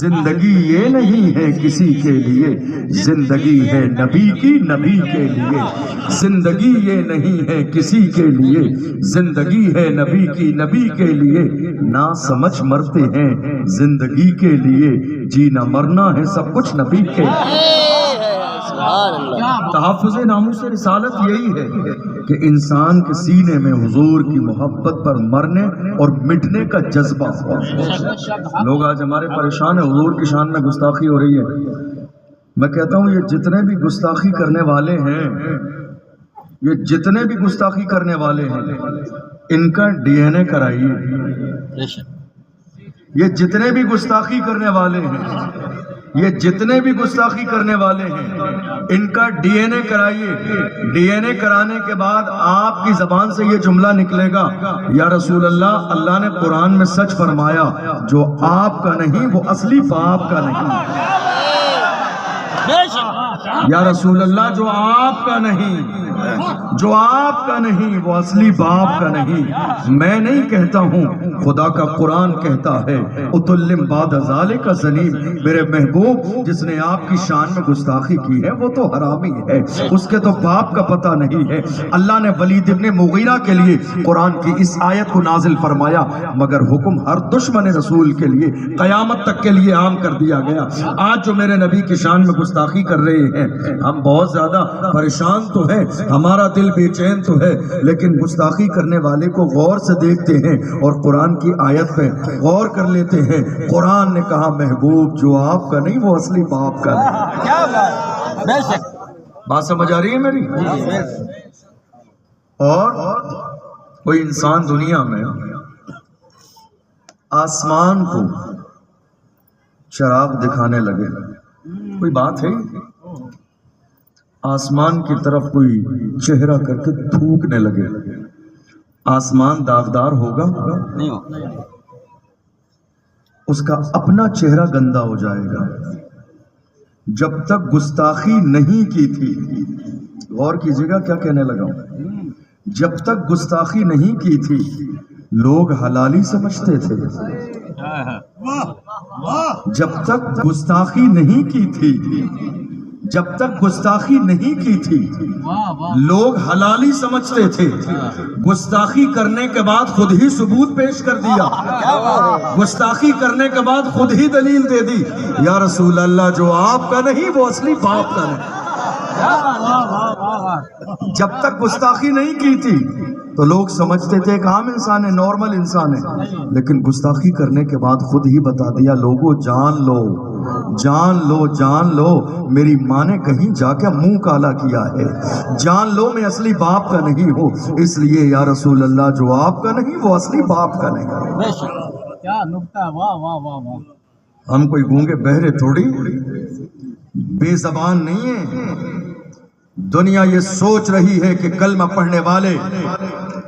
زندگی یہ نہیں ہے کسی کے لیے، زندگی ہے نبی کی نبی کے لیے۔ زندگی یہ نہیں ہے کسی کے لیے، زندگی ہے نبی کی نبی کے لیے۔ نہ سمجھ مرتے ہیں زندگی کے لیے، جینا مرنا ہے سب کچھ نبی کے لیے۔ تحفظ ناموس رسالت یہی ہے کہ انسان کے سینے میں حضور کی محبت پر مرنے اور مٹنے کا جذبہ ہو۔ لوگ آج ہمارے پریشان ہیں، حضور کی شان میں گستاخی ہو رہی ہے۔ میں کہتا ہوں یہ جتنے بھی گستاخی کرنے والے ہیں، یہ جتنے بھی گستاخی کرنے والے ہیں، ان کا ڈی این اے کرائیے۔ یہ جتنے بھی گستاخی کرنے والے ہیں، یہ جتنے بھی گستاخی کرنے والے ہیں، ان کا ڈی این اے کرائیے۔ ڈی این اے کرانے کے بعد آپ کی زبان سے یہ جملہ نکلے گا، یا رسول اللہ، اللہ نے قرآن میں سچ فرمایا، جو آپ کا نہیں وہ اصلی باپ کا نہیں۔ یا رسول اللہ، جو آپ کا نہیں، جو آپ کا نہیں وہ اصلی باپ کا نہیں۔ میں نہیں کہتا ہوں، خدا کا قرآن کہتا ہے، اتلم بعد ذالک زنیم۔ میرے محبوب، جس نے آپ کی شان میں گستاخی کی ہے وہ تو حرامی ہے، اس کے تو باپ کا پتہ نہیں ہے۔ اللہ نے ولید ابن مغیرہ کے لیے قرآن کی اس آیت کو نازل فرمایا، مگر حکم ہر دشمن رسول کے لیے قیامت تک کے لیے عام کر دیا گیا۔ آج جو میرے نبی کی شان میں گستاخی کر رہے ہیں، ہم بہت زیادہ پریشان تو ہیں، ہمارا دل بے چین تو ہے، لیکن گستاخی کرنے والے کو غور سے دیکھتے ہیں اور قرآن کی آیت پہ غور کر لیتے ہیں۔ قرآن نے کہا، محبوب، جو آپ کا نہیں وہ اصلی باپ کا نہیں۔ بات سمجھ آ رہی ہے میری؟ اور کوئی انسان دنیا میں آسمان کو چراغ دکھانے لگے، کوئی بات ہے؟ آسمان کی طرف کوئی چہرہ کر کے تھوکنے لگے، آسمان داغدار ہوگا؟ اس کا اپنا چہرہ گندا ہو جائے گا۔ جب تک گستاخی نہیں کی تھی، غور کیجیے گا کیا کہنے لگا ہوں، جب تک گستاخی نہیں کی تھی لوگ حلالی سمجھتے تھے۔ جب تک گستاخی نہیں کی تھی، جب تک گستاخی نہیں کی تھی لوگ حلالی سمجھتے تھے۔ گستاخی کرنے کے بعد خود ہی ثبوت پیش کر دیا، گستاخی کرنے کے بعد خود ہی دلیل دے دی، یا رسول اللہ، جو آپ کا نہیں وہ اصلی باپ کا نہیں۔ جب تک گستاخی نہیں کی تھی تو لوگ سمجھتے تھے ایک عام انسان ہے، نارمل انسان ہے، لیکن گستاخی کرنے کے بعد خود ہی بتا دیا، لوگوں جان لو، جان لو، جان لو، میری ماں نے کہیں جا کے منہ کالا کیا ہے، جان لو میں اصلی باپ کا نہیں ہوں، اس لیے یا رسول اللہ، جو آپ کا نہیں وہ اصلی باپ کا نہیں۔ کیا نکتہ، واہ واہ واہ واہ۔ ہم کوئی گونگے بہرے تھوڑی، بے زبان نہیں ہیں۔ دنیا یہ سوچ رہی ہے کہ کلمہ پڑھنے والے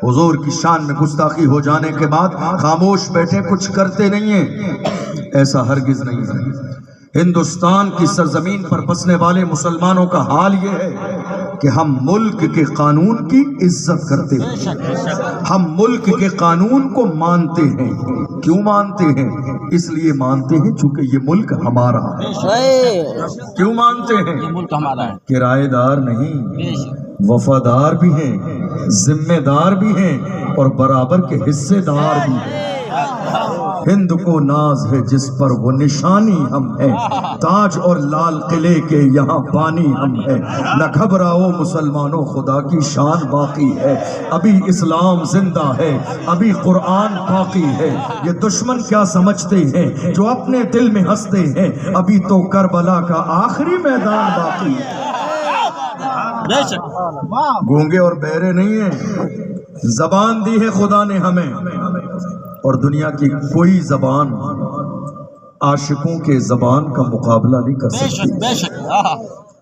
حضور کی شان میں گستاخی ہو جانے کے بعد خاموش بیٹھے، کچھ کرتے نہیں ہیں، ایسا ہرگز نہیں ہے۔ ہندوستان کی سرزمین پر بسنے والے مسلمانوں کا حال یہ ہے کہ ہم ملک کے قانون کی عزت کرتے ہیں، ہم ملک کے قانون کو مانتے ہیں۔ کیوں مانتے ہیں؟ اس لیے مانتے ہیں چونکہ یہ ملک ہمارا ہے۔ کیوں مانتے ہیں؟ یہ ملک ہمارا ہے، کرایہ دار نہیں، وفادار بھی ہیں، ذمہ دار بھی ہیں، اور برابر کے حصے دار بھی ہیں۔ ہند کو ناز ہے جس پر وہ نشانی ہم ہیں، تاج اور لال قلعے کے یہاں بانی ہم ہیں۔ نہ گھبراؤ مسلمانوں، خدا کی شان باقی ہے، ابھی اسلام زندہ ہے، ابھی قرآن باقی ہے۔ یہ دشمن کیا سمجھتے ہیں جو اپنے دل میں ہنستے ہیں، ابھی تو کربلا کا آخری میدان باقی ہے۔ گونگے اور بہرے نہیں ہیں، زبان دی ہے خدا نے ہمیں، اور دنیا کی کوئی زبان عاشقوں کے زبان کا مقابلہ نہیں کر سکتی۔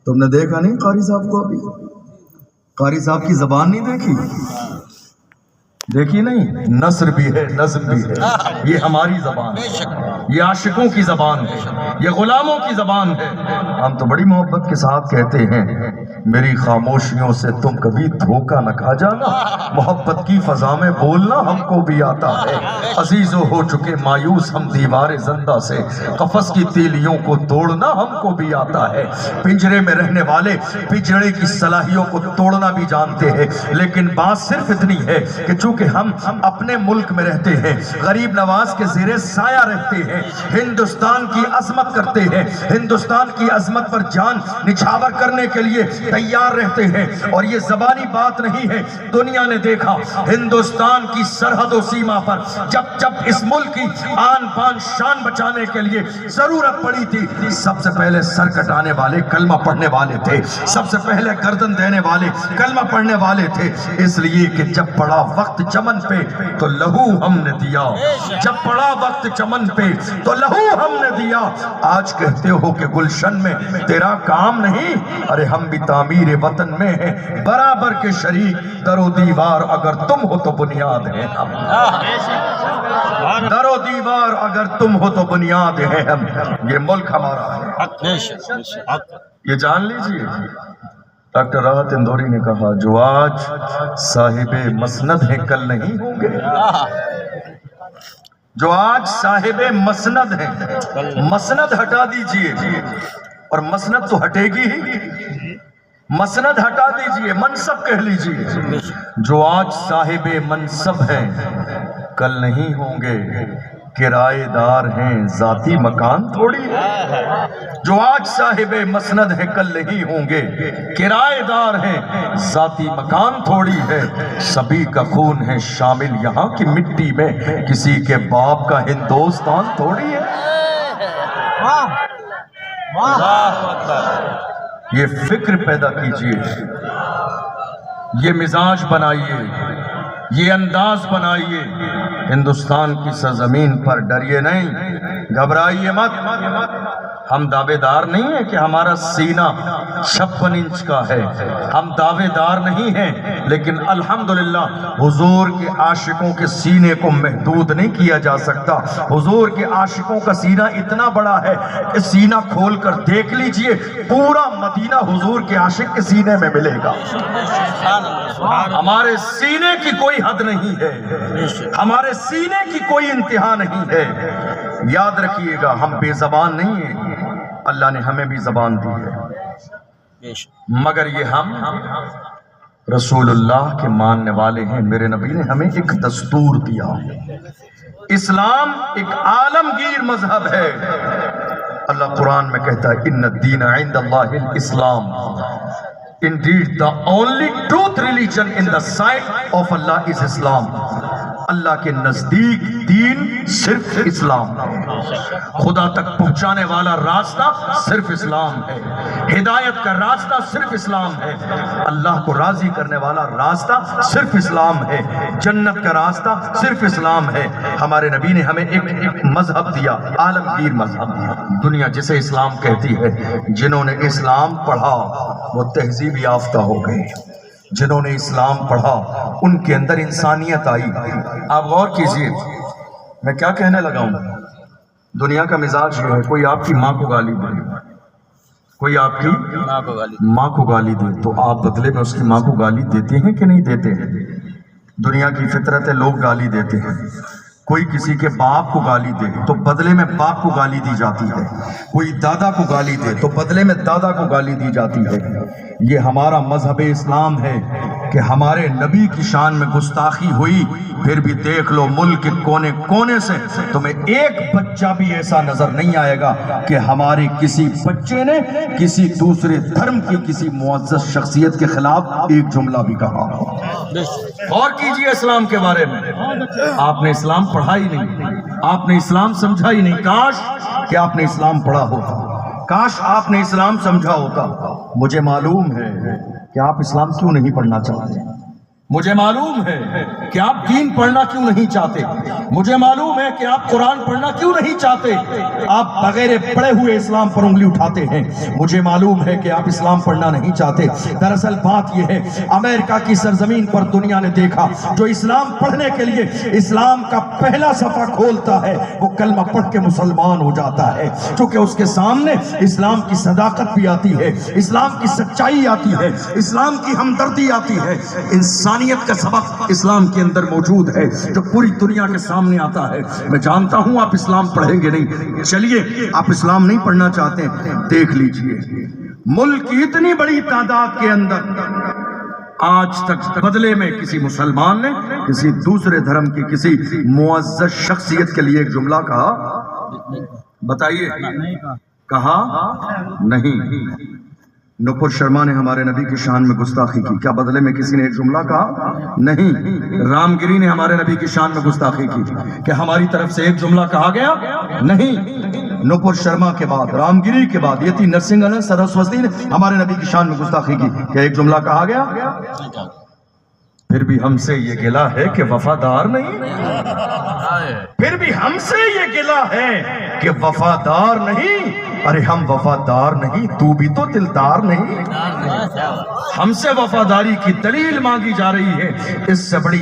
تم نے دیکھا نہیں قاری صاحب کو؟ ابھی قاری صاحب کی زبان نہیں دیکھی؟ دیکھی نہیں؟ نثر بھی ہے، نظم بھی ہے، یہ ہماری زبان ہے، یہ عاشقوں کی زبان ہے، یہ غلاموں کی زبان ہے۔ ہم تو بڑی محبت کے ساتھ کہتے ہیں میری خاموشیوں سے تم کبھی دھوکہ نہ کھا جانا، محبت کی فضا میں بولنا ہم کو بھی آتا ہے، عزیزو ہو چکے مایوس ہم دیوار زندہ سے، قفس کی تیلیوں کو توڑنا ہم کو بھی آتا ہے، پنجرے میں رہنے والے پنجرے کی صلاحیوں کو توڑنا بھی جانتے ہیں، لیکن بات صرف اتنی ہے کہ چونکہ ہم اپنے ملک میں رہتے ہیں، غریب نواز کے زیر سایہ رہتے ہیں، ہندوستان کی عظمت کرتے ہیں، ہندوستان کی عظمت پر جان نچھاور کرنے کے لیے تیار رہتے ہیں، اور یہ زبانی بات نہیں ہے، دنیا نے دیکھا ہندوستان کی سرحد و سیما پر جب اس ملک کی آن بان شان بچانے کے لیے ضرورت پڑی تھی، سب سے پہلے سر کٹانے والے کلمہ پڑھنے والے تھے، سب سے پہلے گردن دینے والے کلمہ پڑھنے والے تھے، اس لیے کہ جب پڑا وقت چمن پہ تو لہو ہم نے دیا، جب پڑا وقت چمن پہ تو لہو ہم نے دیا، آج کہتے ہو کہ گلشن میں تیرا کام نہیں، ارے ہم بھی تعمیر وطن میں ہیں برابر کے شریک، در و دیوار اگر تم ہو تو بنیاد ہے ہم، در و دیوار اگر تم ہو تو بنیاد ہے ہم، یہ ملک ہمارا ہے، یہ جان لیجئے۔ ڈاکٹر راحت اندوری نے کہا جو آج صاحب مسند ہیں کل نہیں ہوں گے، جو آج صاحب مسند ہیں، مسند ہٹا دیجئے اور مسند تو ہٹے گی ہی، مسند ہٹا دیجئے منصب کہہ لیجئے، جو آج صاحب منصب ہیں کل نہیں ہوں گے، کرائے دار ہیں ذاتی مکان تھوڑی ہے، جو آج صاحب مسند ہیں کل نہیں ہوں گے، کرائے دار ہیں ذاتی مکان تھوڑی ہے، سبھی کا خون ہے شامل یہاں کی مٹی میں، کسی کے باپ کا ہندوستان تھوڑی ہے۔ یہ فکر پیدا کیجئے، یہ مزاج بنائیے، یہ انداز بنائیے، ہندوستان کی سرزمین پر ڈریے نہیں، گھبرائیے مت، ہم دعوے دار نہیں ہیں کہ ہمارا سینہ 56 انچ کا ہے، ہم دعوے دار نہیں ہیں، لیکن الحمدللہ حضور کے عاشقوں کے سینے کو محدود نہیں کیا جا سکتا، حضور کے عاشقوں کا سینہ اتنا بڑا ہے کہ سینہ کھول کر دیکھ لیجئے پورا مدینہ حضور کے عاشق کے سینے میں ملے گا، ہمارے سینے کی کوئی حد نہیں ہے، ہمارے سینے کی کوئی انتہا نہیں ہے، یاد رکھیے گا ہم بے زبان نہیں ہیں، اللہ نے ہمیں بھی زبان دی ہے، مگر یہ ہم رسول اللہ کے ماننے والے ہیں، میرے نبی نے ہمیں ایک دستور دیا، اسلام ایک عالمگیر مذہب ہے، اللہ قرآن میں کہتا ہے ان الدین عند اللہ الاسلام، Indeed, the only truth religion in the sight of Allah is Islam. اللہ کے نزدیک دین صرف اسلام ہے، خدا تک پہنچانے والا راستہ صرف اسلام ہے، ہدایت کا راستہ صرف اسلام ہے، اللہ کو راضی کرنے والا راستہ صرف اسلام ہے، جنت کا راستہ صرف اسلام ہے۔ ہمارے نبی نے ہمیں ایک مذہب دیا، عالمگیر مذہب دیا، دنیا جسے اسلام کہتی ہے، جنہوں نے اسلام پڑھا وہ تہذیب یافتہ ہو گئے، جنہوں نے اسلام پڑھا ان کے اندر انسانیت آئی۔ آپ غور کیجئے میں کیا کہنے لگا ہوں، دنیا کا مزاج یہ ہے، کوئی آپ کی ماں کو گالی دے، کوئی آپ کی ماں کو گالی دے تو آپ بدلے میں اس کی ماں کو گالی دیتے ہیں کہ نہیں دیتے ہیں؟ دنیا کی فطرت ہے، لوگ گالی دیتے ہیں، کوئی کسی کے باپ کو گالی دے تو بدلے میں باپ کو گالی دی جاتی ہے، کوئی دادا کو گالی دے تو بدلے میں دادا کو گالی دی جاتی ہے۔ یہ ہمارا مذہب اسلام ہے کہ ہمارے نبی کی شان میں گستاخی ہوئی، پھر بھی دیکھ لو ملک کے کونے کونے سے تمہیں ایک بچہ بھی ایسا نظر نہیں آئے گا کہ ہمارے کسی بچے نے کسی دوسرے دھرم کی کسی معزز شخصیت کے خلاف ایک جملہ بھی کہا ہو۔ اور کیجئے اسلام کے بارے میں، آپ نے اسلام پڑھا ہی نہیں، آپ نے اسلام سمجھا ہی نہیں، کاش کہ آپ نے اسلام پڑھا ہوتا، کاش آپ نے اسلام سمجھا ہوتا۔ مجھے معلوم ہے کہ آپ اسلام کیوں نہیں پڑھنا چاہتے، مجھے معلوم ہے کہ آپ دین پڑھنا کیوں نہیں چاہتے، مجھے معلوم ہے کہ آپ قرآن پڑھنا کیوں نہیں چاہتے، آپ بغیر پڑھے ہوئے اسلام پر انگلی اٹھاتے ہیں، مجھے معلوم ہے کہ آپ اسلام پڑھنا نہیں چاہتے۔ دراصل بات یہ ہے، امریکہ کی سرزمین پر دنیا نے دیکھا جو اسلام پڑھنے کے لیے اسلام کا پہلا صفحہ کھولتا ہے وہ کلمہ پڑھ کے مسلمان ہو جاتا ہے، چونکہ اس کے سامنے اسلام کی صداقت بھی آتی ہے، اسلام کی سچائی آتی ہے، اسلام کی ہمدردی آتی ہے، انسانیت کا سبق اسلام کے اندر موجود ہے جو پوری دنیا کے سامنے آتا ہے۔ میں جانتا ہوں آپ اسلام پڑھیں گے نہیں، چلیے آپ اسلام نہیں پڑھنا چاہتے، دیکھ لیجئے ملک کی اتنی بڑی تعداد کے اندر آج تک بدلے میں کسی مسلمان نے کسی دوسرے دھرم کی کسی معزز شخصیت کے لیے ایک جملہ کہا؟ بتائیے، کہا نہیں۔ نپور شرما نے ہمارے نبی کی شان میں گستاخی کی، کیا بدلے میں کسی نے ایک جملہ کہا؟ نہیں۔ رام گری نے ہمارے نبی کی شان میں گستاخی کی، کیا ہماری طرف سے ایک جملہ کہا گیا؟ نہیں۔ نپور شرما کے بعد، رام گری کے بعد یتی نرسنگھ سرسوتی نے ہمارے نبی کی شان میں گستاخی کی، کیا ایک جملہ کہا گیا؟ پھر بھی ہم سے یہ گلہ ہے کہ وفادار نہیں، پھر بھی ہم سے یہ گلہ ہے کہ وفادار نہیں۔ ارے ہم وفادار نہیں، تو بھی تو دلدار نہیں۔ ہم سے وفاداری کی دلیل مانگی جا رہی ہے، اس سے بڑی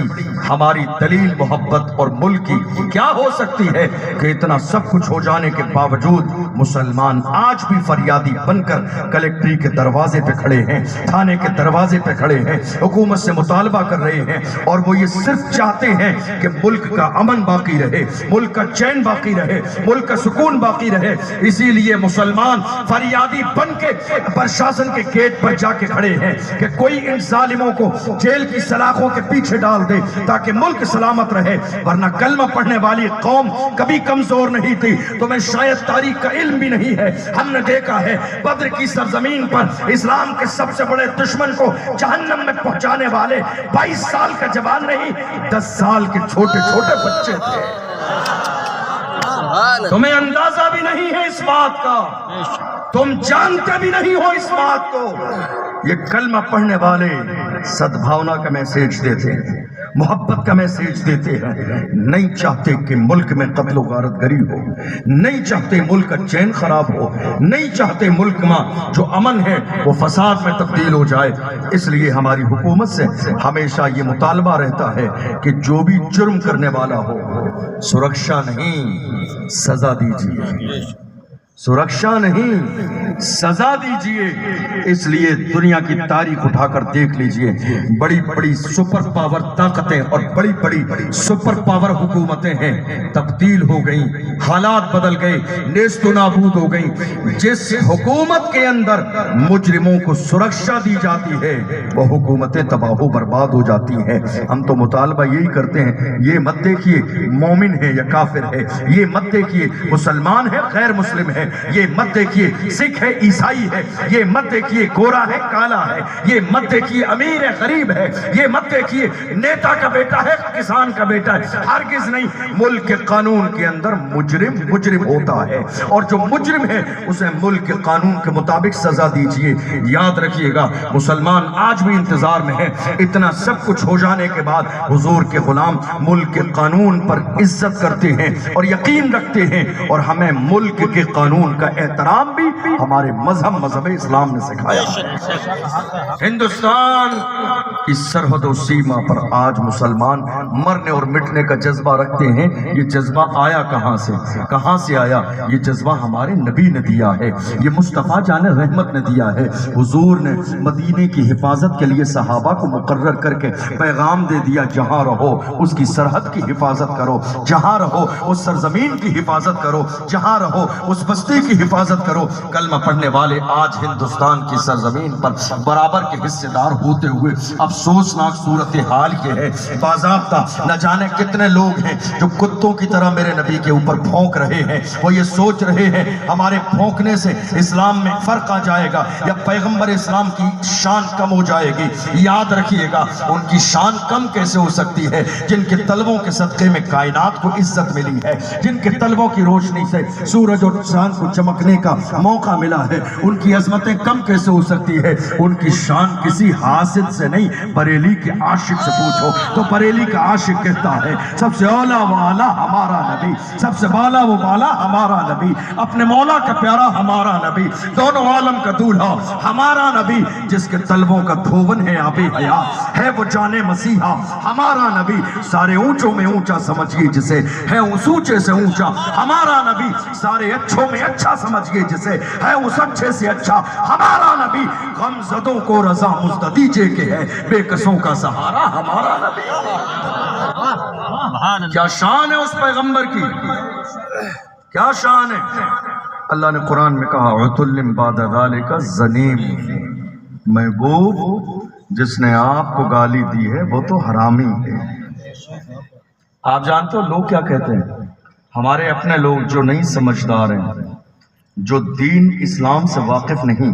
ہماری دلیل محبت اور ملک کی کیا ہو سکتی ہے کہ اتنا سب کچھ ہو جانے کے باوجود مسلمان آج بھی فریادی بن کر کلیکٹری کے دروازے پہ کھڑے ہیں، تھانے کے دروازے پہ کھڑے ہیں، حکومت سے مطالبہ کر رہے ہیں، اور وہ یہ صرف چاہتے ہیں کہ ملک کا امن باقی رہے، ملک کا چین باقی رہے، ملک کا سکون باقی رہے۔ اسی لیے مسلمان فریادی بن کے پرشاسن کے گیٹ پر جا کے کھڑے ہیں کہ کوئی ان ظالموں کو جیل کی سلاخوں کے پیچھے ڈال دے تاکہ ملک سلامت رہے، ورنہ کلمہ پڑھنے والی قوم کبھی کمزور نہیں تھی۔ تمہیں شاید تاریخ کا علم بھی نہیں ہے، ہم نے دیکھا ہے بدر کی سرزمین پر اسلام کے سب سے بڑے دشمن کو جہنم میں پہنچانے والے 22 سال کا جوان نہیں، 10 سال کے چھوٹے چھوٹے بچے تھے۔ تمہیں اندازہ بھی نہیں ہے اس بات کا، تم جانتے بھی نہیں ہو اس بات کو۔ یہ کلمہ پڑھنے والے سدبھاونا کا میسیج دیتے ہیں، محبت کا میسیج دیتے ہیں، نہیں چاہتے کہ ملک میں قتل و غارت گری ہو، نہیں چاہتے ملک کا چین خراب ہو، نہیں چاہتے ملک میں جو امن ہے وہ فساد میں تبدیل ہو جائے۔ اس لیے ہماری حکومت سے ہمیشہ یہ مطالبہ رہتا ہے کہ جو بھی جرم کرنے والا ہو سرکشا نہیں سزا دیجیے، سرکشا نہیں سزا دیجیے۔ اس لیے دنیا کی تاریخ اٹھا کر دیکھ لیجئے، بڑی بڑی سپر پاور طاقتیں اور بڑی بڑی سپر پاور حکومتیں ہیں، تبدیل ہو گئیں، حالات بدل گئے، نیست و نابود ہو گئیں۔ جس حکومت کے اندر مجرموں کو سرکشا دی جاتی ہے وہ حکومتیں تباہ و برباد ہو جاتی ہیں۔ ہم تو مطالبہ یہی کرتے ہیں، یہ مت دیکھیے مومن ہے یا کافر ہے، یہ مت دیکھیے مسلمان ہے غیر مسلم ہے، یہ مت دیکھیے سکھ ہے عیسائی ہے، یہ مت دیکھیے گورا ہے کالا ہے، یہ مت دیکھیے امیر ہے غریب ہے، یہ مت دیکھیے نیتا کا بیٹا ہے کسان کا بیٹا ہے، ہرگز نہیں۔ ملک کے قانون کے اندر مجرم مجرم ہوتا ہے، اور جو مجرم ہے اسے ملک کے قانون کے مطابق سزا دیجیے۔ یاد رکھیے گا مسلمان آج بھی انتظار میں ہے، اتنا سب کچھ ہو جانے کے بعد حضور کے غلام ملک کے قانون پر عزت کرتے ہیں اور یقین رکھتے ہیں، اور ہمیں ملک کے قانون کا احترام بھی ہمارے مذہب اسلام نے سکھایا ہے۔ ہندوستان کی سرحد و سیما پر آج مسلمان مرنے اور مٹنے کا جذبہ رکھتے ہیں۔ یہ جذبہ آیا کہاں سے آیا؟ یہ جذبہ ہمارے نبی نے دیا ہے، یہ مصطفیٰ جان رحمت نے دیا ہے۔ حضور نے مدینے کی حفاظت کے لیے صحابہ کو مقرر کر کے پیغام دے دیا، جہاں رہو اس کی سرحد کی حفاظت کرو، جہاں رہو اس سرزمین کی حفاظت کرو، جہاں رہو اس بستی کی حفاظت کرو۔ کلمہ پڑھنے والے آج ہندوستان کی سرزمین پر برابر کے حصے دار ہوتے ہوئے افسوسناک صورتحال کے ہے۔ باضابطہ نہ جانے کتنے لوگ ہیں جو کتوں کی طرح میرے نبی کے اوپر بھونک رہے ہیں، وہ یہ سوچ رہے ہیں ہمارے بھونکنے سے اسلام میں فرق آ جائے گا یا پیغمبر اسلام کی شان کم ہو جائے گی۔ یاد رکھیے گا ان کی شان کم کیسے ہو سکتی ہے جن کے طلبوں کے صدقے میں کائنات کو عزت ملی ہے، جن کے طلبوں کی روشنی سے سورج اور چاند شان کو چمکنے کا موقع ملا ہے، ان کی عظمتیں کم کیسے ہو سکتی ہے؟ ان کی شان کسی حاسد سے نہیں، بریلی کے عاشق سے پوچھو تو بریلی کا عاشق کہتا ہے سب سے اولا و اعلیٰ ہمارا نبی، سب سے بالا و بالا ہمارا نبی، اپنے مولا کا پیارا ہمارا نبی، دونوں عالم کا دولہا ہمارا نبی، جس کے طلبوں کا دھوون ہے آب حیات، ہے وہ جان مسیحا ہمارا نبی، سارے اونچوں میں اونچا سمجھئے جسے، ہے اس اونچے سے اونچا ہمارا نبی، سارے اچھوں میں اچھا سمجھئے جسے، ہے اس اچھے سے اچھا ہمارا نبی، غم زدوں کو رضا مزددیجے کے ہے، بے کسوں کا سہارا ہمارا نبی۔ کیا شان ہے اس پیغمبر کی، کیا شان ہے؟ اللہ نے قرآن میں کہا عُتُلٍ بَعْدَ ذَلِكَ زَنِيمٌ، محبوب جس نے آپ کو گالی دی ہے وہ تو حرامی ہے۔ آپ جانتے ہو لوگ کیا کہتے ہیں؟ ہمارے اپنے لوگ جو نہیں سمجھدار ہیں، جو دین اسلام سے واقف نہیں،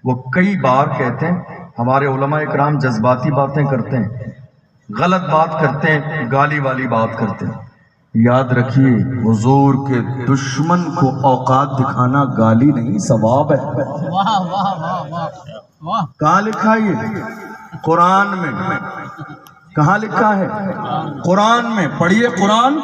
وہ کئی بار کہتے ہیں ہمارے علماء اکرام جذباتی باتیں کرتے ہیں، غلط بات کرتے ہیں، گالی والی بات کرتے ہیں۔ یاد رکھیے حضور کے دشمن کو اوقات دکھانا گالی نہیں، ثواب ہے۔ واہ واہ واہ واہ واہ، کہاں لکھا ہے یہ؟ قرآن میں۔ کہاں لکھا ہے؟ قرآن میں۔ پڑھیے قرآن۔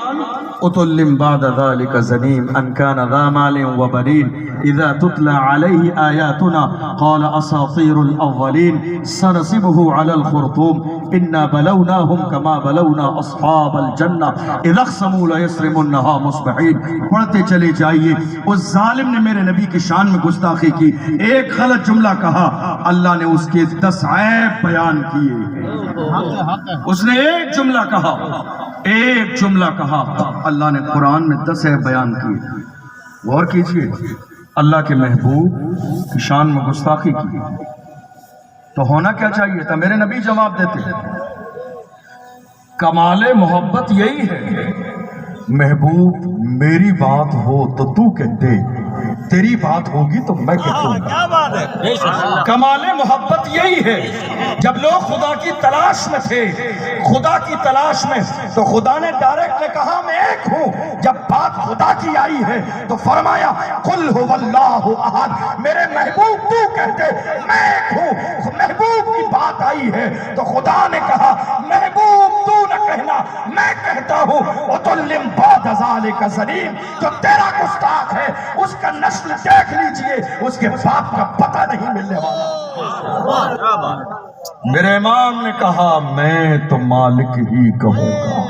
عُتُلٍ بَعْدَ ذَلِكَ زَنِيمٌ أَن كَانَ ذَا مَالٍ وَبَنِينَ إِذَا تُتْلَى عَلَيْهِ آيَاتُنَا قَالَ أَسَاطِيرُ الْأَوَّلِينَ سَنَسِمُهُ عَلَى الْخُرْطُومِ إِنَّا بَلَوْنَاهُمْ كَمَا بَلَوْنَا أَصْحَابَ الْجَنَّةِ إِذَا اقْسَمُوا لَيَصْرِمُنَّهَا مُصْبِحِينَ۔ پڑھتے چلے جائیے۔ اس ظالم نے میرے نبی کی شان میں گستاخی کی، ایک غلط جملہ کہا، اللہ نے اس کے 10 عیب بیان کیے۔ اس نے ایک جملہ کہا، ایک جملہ کہا، اللہ نے قرآن میں 10 عیب بیان کیے۔ غور کیجئے، اللہ کے محبوب کی شان میں گستاخی کی تو ہونا کیا چاہیے تھا؟ میرے نبی جواب دیتے، کمال محبت یہی ہے محبوب میری بات ہو تو تو کہتے، تیری بات ہوگی تو میں کہوں گا۔ کمال محبت یہی ہے۔ جب لوگ خدا کی تلاش میں تھے، خدا کی تلاش میں، تو خدا نے ڈائریکٹ نے کہا میں ایک ہوں۔ جب بات خدا کی آئی ہے تو فرمایا قل هو اللہ احد، میرے محبوب تو کہتے میں ایک ہوں۔ محبوب کی بات آئی ہے تو خدا نے کہا محبوب تو نہ کہنا، میں کہتا ہوں۔ عُتُلٍ بَعْدَ ذَلِكَ زَنِيمٌ، جو تیرا گستاخ ہے اس کا نسل دیکھ لیجئے، اس کے باپ کا پتہ نہیں ملنے والا۔ میرے امام نے کہا میں تو مالک ہی کہوں گا،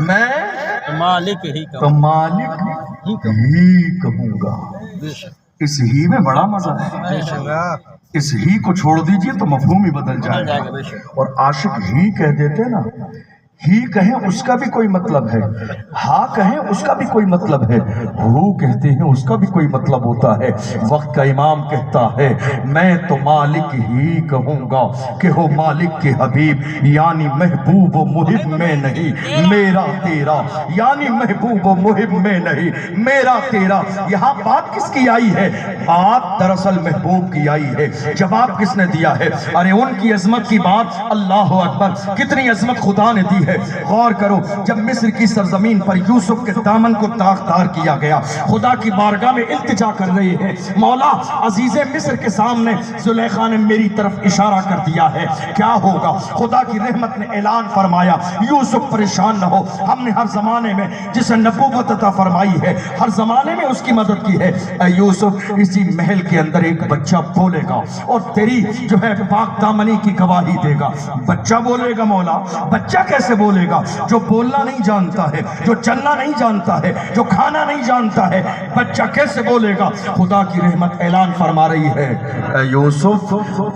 میں مالک ہی تو مالک ہی کہوں گا۔ اس ہی میں بڑا مزہ ہے۔ اس ہی کو چھوڑ دیجئے تو مفہوم ہی بدل جائے گا، اور عاشق ہی کہہ دیتے نا، ہی کہیں اس کا بھی کوئی مطلب ہے، ہاں کہیں اس کا بھی کوئی مطلب ہے، ہو کہتے ہیں اس کا بھی کوئی مطلب ہوتا ہے۔ وقت کا امام کہتا ہے میں تو مالک ہی کہوں گا کہ ہو مالک کے حبیب، یعنی محبوب و محب میں نہیں میرا تیرا، یعنی محبوب و محب میں نہیں میرا تیرا۔ یہاں بات کس کی آئی ہے؟ بات دراصل محبوب کی آئی ہے۔ جواب کس نے دیا ہے؟ ارے ان کی عظمت کی بات، اللہ اکبر، کتنی عظمت خدا نے دی ہے۔ غور کرو، جب مصر کی سرزمین پر یوسف کے دامن کو داغدار کیا گیا، خدا کی بارگاہ میں التجا کر رہے ہیں، مولا عزیز مصر کے سامنے زلیخا نے میری طرف اشارہ کر دیا ہے، کیا ہوگا؟ خدا کی رحمت نے اعلان فرمایا یوسف پریشان نہ ہو، ہم نے ہر زمانے میں جسے نبوت عطا فرمائی ہے، ہر زمانے میں اس کی مدد کی ہے۔ اے یوسف، اسی محل کے اندر ایک بچہ بولے گا اور تیری جو ہے پاک دامنی کی گواہی دے گا۔ بچہ بولے گا مولا، بچہ کیسے بولے گا؟ جو بولنا نہیں جانتا ہے، جو چلنا نہیں جانتا ہے، جو کھانا نہیں جانتا ہے، بچہ کیسے بولے گا؟ خدا کی رحمت اعلان فرما رہی ہے اے یوسف،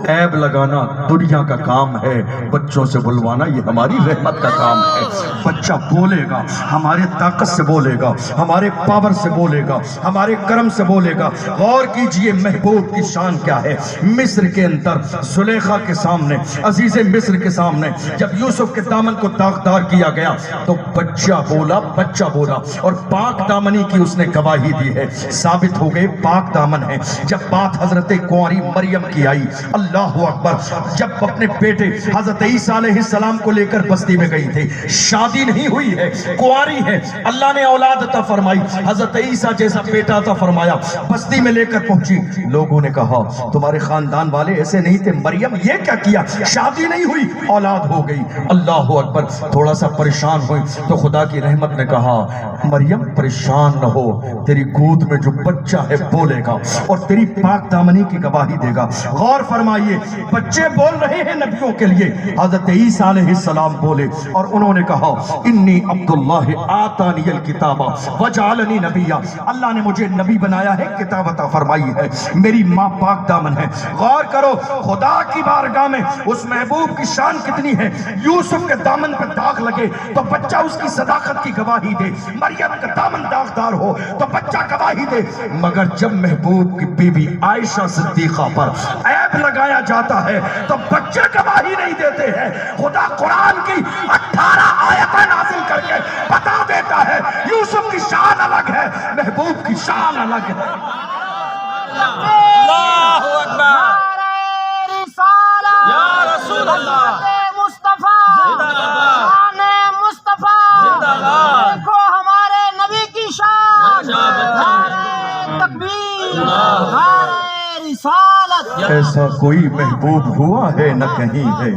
عیب لگانا دنیا کا کام ہے، بچوں سے بلوانا یہ ہماری رحمت کا کام ہے۔ بچہ بولے گا، ہمارے طاقت سے بولے گا، ہمارے پاور سے بولے گا، ہمارے کرم سے بولے گا۔ غور کیجئے محبوب کی شان کیا ہے۔ مصر کے اندر زلیخا کے سامنے، عزیز مصر کے سامنے، جب یوسف کے دامن کو داغدار کیا گیا تو بچہ بولا اور پاک دامنی کی اس نے گواہی دی ہے، ثابت ہو گئے پاک دامن ہے۔ جب بات حضرت کنواری مریم کی آئی، اللہ اکبر، جب اپنے بیٹے حضرت عیسیٰ علیہ السلام کو لے کر بستی میں گئی تھی، شادی نہیں ہوئی ہے، کنواری ہے، اللہ نے اولاد عطا فرمائی، حضرت عیسیٰ جیسا بیٹا عطا فرمایا، بستی میں لے کر پہنچی، لوگوں نے کہا تمہارے خاندان والے ایسے نہیں تھے، مریم یہ کیا کیا، شادی نہیں ہوئی اولاد ہو گئی، اللہ اکبر، تھوڑا سا پریشان ہوئی تو خدا کی رحمت نے کہا مریم پریشان نہ ہو، تیری گود میں جو بچہ ہے بولے گا اور تیری پاک دامنی کی گواہی دے گا۔ غور فرمائیے، بچے بول رہے ہیں نبیوں کے لیے، حضرت عیسیٰ علیہ السلام بولے اور انہوں نے کہا انی عبداللہ آتانی الکتاب وجعلنی نبیا، اللہ نے مجھے نبی بنایا ہے، کتاب عطا فرمائی ہے، میری ماں پاک دامن ہے۔ غور کرو، خدا کی بارگاہ میں اس محبوب کی شان کتنی ہے، یوسف کے دامن پہ داغ لگے تو بچہ اس کی صداقت کی گواہی دے، مریم کا دامن داغدار ہو تو بچہ گواہی دے، مگر جب محبوب کی بی بی عائشہ صدیقہ پر عیب لگایا جاتا ہے تو بچے گواہی نہیں دیتے ہیں۔ خدا قرآن کی 18 آیتیں نازل کر کے بتا دیتا ہے یوسف کی شان الگ ہے، محبوب کی شان الگ ہے۔ اللہ اکبر، یا رسول اللہ، مصطفیٰ، شان مصطفیٰ، دیکھو ہمارے نبی کی شان، نعرہ تکبیر، نعرہ رسالت۔ ایسا کوئی محبوب ہوا ہے نہ کہیں ہے،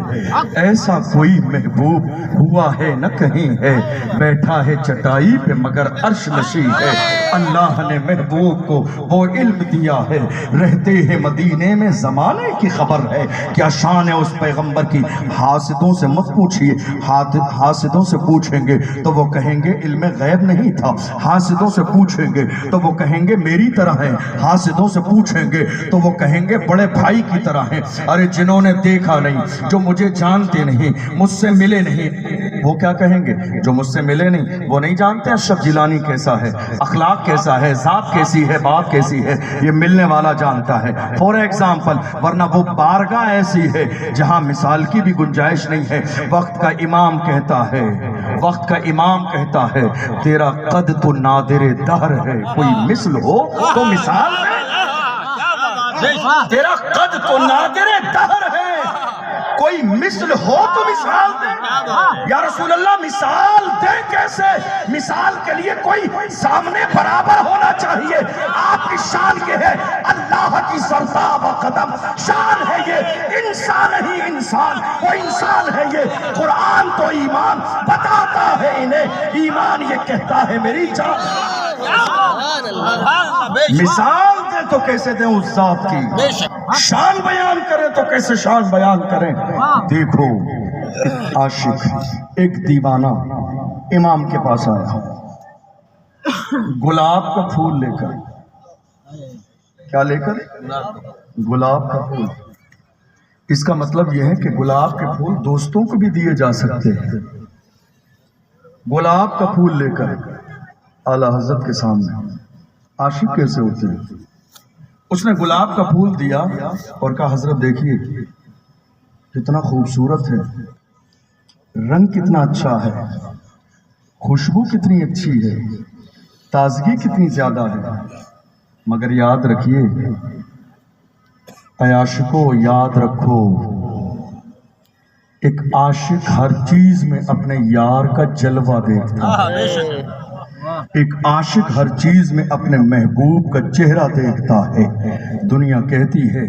ایسا کوئی محبوب ہوا ہے نہ کہیں ہے، بیٹھا ہے چٹائی پہ مگر عرش نشیں ہے، اللہ نے محبوب کو وہ علم دیا ہے، رہتے ہیں مدینے میں زمانے کی خبر ہے، کیا شان ہے اس پیغمبر کی، حاسدوں سے مت پوچھئے، حاسدوں سے پوچھیں گے تو وہ کہیں گے علم غیب نہیں تھا، حاسدوں سے پوچھیں گے تو وہ کہیں گے میری طرح ہیں، حاسدوں سے پوچھیں گے تو وہ کہیں گے بڑے بھائی کی طرح ہیں۔ ارے جنہوں نے دیکھا نہیں، جو مجھے جانتے نہیں، مجھ سے ملے نہیں، وہ کیا کہیں گے؟ جو مجھ سے ملے نہیں وہ نہیں جانتے اشرف جیلانی کیسا ہے، اخلاق کیسا ہے، ذات کیسی ہے، بات کیسی ہے، یہ ملنے والا جانتا ہے۔ فور ایگزامپل، ورنہ وہ بارگاہ ایسی ہے جہاں مثال کی بھی گنجائش نہیں ہے۔ وقت کا امام کہتا ہے، وقت کا امام کہتا ہے تیرا قد تو نادر دہر ہے، کوئی مثل ہو تو مثال ہے، تیرا قد تو نادر دہر ہے، کوئی مثل ہو تو مثال دے۔ یا رسول اللہ مثال دے کیسے؟ مثال کے لیے کوئی سامنے برابر ہونا چاہیے۔ آپ کی شان یہ ہے اللہ کی سرتاب قدم، شان ہے یہ انسان ہی انسان، وہ انسان ہے یہ قرآن تو ایمان بتاتا ہے انہیں، ایمان یہ کہتا ہے میری جان۔ مثال دیں تو کیسے دیں اس ذات کی، شان بیان کریں تو کیسے شان بیان کریں۔ دیکھو ایک عاشق، ایک دیوانہ امام کے پاس آیا گلاب کا پھول لے کر، کیا لے کر؟ گلاب کا پھول۔ اس کا مطلب یہ ہے کہ گلاب کے پھول دوستوں کو بھی دیے جا سکتے ہیں۔ گلاب کا پھول لے کر اعلیٰ حضرت کے سامنے، عاشق کیسے ہوتے ہیں؟ اس نے گلاب کا پھول دیا اور کہا حضرت دیکھیے کتنا خوبصورت ہے، رنگ کتنا اچھا ہے، خوشبو کتنی اچھی ہے، تازگی کتنی زیادہ ہے، مگر یاد رکھیے اے عاشقو، یاد رکھو ایک عاشق ہر چیز میں اپنے یار کا جلوہ دیکھتا ہے، ایک عاشق ہر چیز میں اپنے محبوب کا چہرہ دیکھتا ہے۔ دنیا کہتی ہے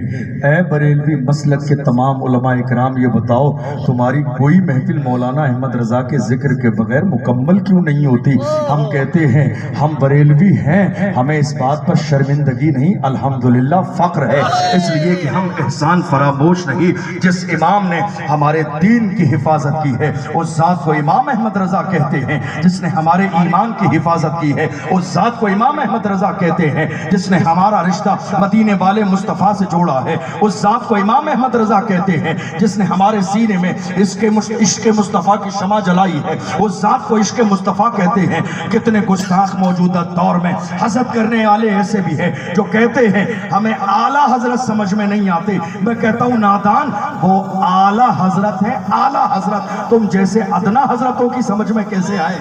اے بریلوی مسلک کے تمام علماء اکرام یہ بتاؤ تمہاری کوئی محفل مولانا احمد رضا کے ذکر کے بغیر مکمل کیوں نہیں ہوتی؟ ہم کہتے ہیں ہم بریلوی ہیں، ہمیں اس بات پر شرمندگی نہیں الحمدللہ فخر ہے، اس لیے کہ ہم احسان فراموش نہیں۔ جس امام نے ہمارے دین کی حفاظت کی ہے اس ذات کو امام احمد رضا کہتے ہیں، جس نے ہمارے ایمان کی حفاظت حفاظت کی ہے، اس ذات کو امام احمد رضا کہتے ہیں جس نے ہمارا رشتہ مدینے والے مصطفیٰ سے جوڑا ہے، اس ذات کو امام احمد رضا کہتے ہیں جس نے ہمارے سینے میں عشق مصطفیٰ کی شمع جلائی ہے، اس ذات کو عشق مصطفیٰ کہتے ہیں۔ کتنے گستاخ موجودہ دور میں حسد کرنے والے ایسے بھی ہیں جو کہتے ہیں ہمیں اعلیٰ حضرت سمجھ میں نہیں آتے۔ میں کہتا ہوں نادان، وہ اعلیٰ حضرت ہے، اعلیٰ حضرت، تم جیسے ادنا حضرتوں کی سمجھ میں کیسے آئے؟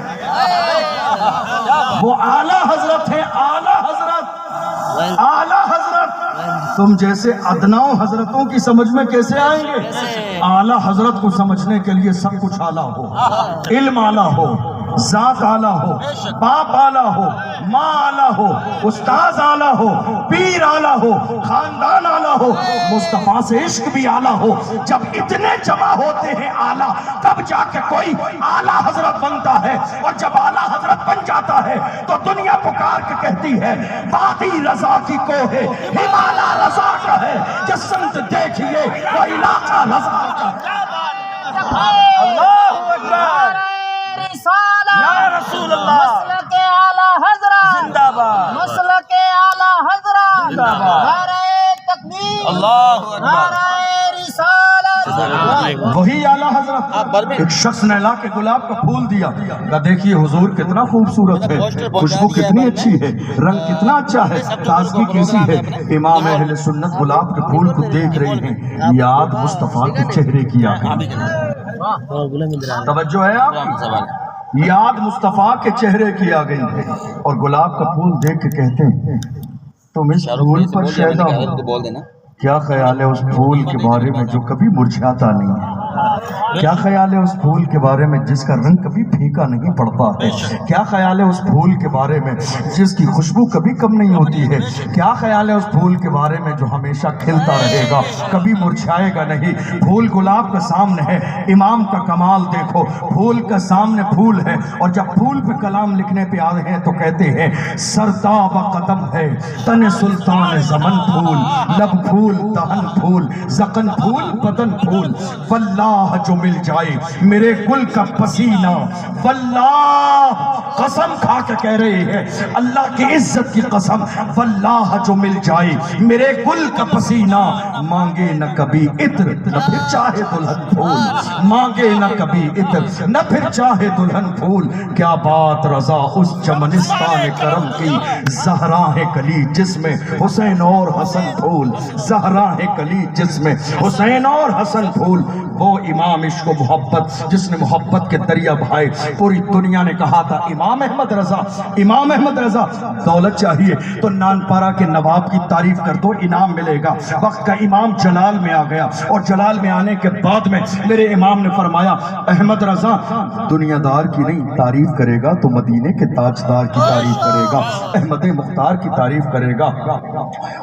وہ اعلیٰ حضرت ہے، اعلیٰ حضرت، اعلیٰ حضرت، تم جیسے ادنا حضرتوں کی سمجھ میں کیسے آئیں گے؟ اعلیٰ حضرت کو سمجھنے کے لیے سب کچھ اعلیٰ ہو، علم اعلیٰ ہو، ذات اعلیٰ ہو، باپ اعلیٰ ہو، ماں اعلیٰ ہو، استاذ اعلیٰ ہو، پیر اعلیٰ ہو، خاندان اعلیٰ ہو، مصطفیٰ سے عشق بھی اعلیٰ ہو۔ جب اتنے جمع ہوتے ہیں اعلیٰ، تب جا کے کوئی اعلیٰ حضرت بنتا ہے، اور جب اعلیٰ حضرت بن جاتا ہے تو دنیا پکار کے کہتی ہے وادی رضا کی کوہ ہمالا رضا کا ہے، جس سمت دیکھیے وہ علاقہ رضا کا ہے۔ اللہ اکبر، یا رسول اللہ، مسلک اعلیٰ حضرت زندہ باد، مسلک اعلیٰ حضرت زندہ باد، نعرہ تکبیر، اللہ اکبر، نعرہ رسالت۔ وہی اعلیٰ حضرت ایک شخص نے لا کے گلاب کا پھول دیا، کہا دیکھیے حضور کتنا خوبصورت ہے، خوشبو کتنی اچھی ہے، رنگ کتنا اچھا ہے، تازگی کیسی ہے۔ امام اہل سنت گلاب کے پھول کو دیکھ رہے ہیں، یاد مصطفیٰ کے چہرے کی آ گئی۔ توجہ ہے آپ کی؟ یاد مصطفیٰ کے چہرے کی آ گئی، اور گلاب کا پھول دیکھ کے کہتے ہیں تم اس پھول پر شیدا ہو، کیا خیال ہے اس پھول کے بارے میں جو کبھی مرجھاتا نہیں ہے؟ کیا خیال ہے اس پھول کے بارے میں جس کا رنگ کبھی پھیکا نہیں پڑتا ہے؟ کیا خیال ہے اس پھول کے بارے میں جس کی خوشبو کبھی کم نہیں ہوتی ہے؟ کیا خیال ہے اس پھول کے بارے میں جو ہمیشہ کھلتا رہے گا، کبھی مرجھائے گا نہیں؟ پھول گلاب کا سامنے ہے، امام کا کمال دیکھو، پھول کا سامنے پھول ہے، اور جب پھول پہ کلام لکھنے پہ آتے ہیں تو کہتے ہیں سرتاب قدم ہے تن سلطان زمن پھول، لب پھول دہن پھول، زقن پھول بدن پھول، واللہ جو مل جائے میرے گل کا پسینہ، واللہ قسم کھا کے کہہ رہے ہیں اللہ کی عزت کی قسم، واللہ جو مل جائے میرے گل کا پسینہ، مانگے نہ کبھی عطر نہ پھر چاہے دلہن پھول، مانگے نہ کبھی عطر نہ پھر چاہے دلہن پھول۔ کیا بات رضا اس چمنستان کرم کی، زہرا ہے کلی جس میں حسین اور حسن پھول، زہرا ہے کلی جس میں حسین اور حسن پھول۔ وہ امام عشق و محبت جس نے محبت کے دریا بہائے، پوری دنیا نے کہا تھا امام احمد رضا، امام احمد رضا، دولت چاہیے تو نانپارہ کے نواب کی تعریف کر دو انعام ملے گا۔ وقت کا امام جلال میں آ گیا، اور جلال میں آنے کے بعد میں میرے امام نے فرمایا احمد رضا دنیا دار کی نہیں تعریف کرے گا تو مدینے کے تاجدار کی تعریف کرے گا، احمد مختار کی تعریف کرے گا۔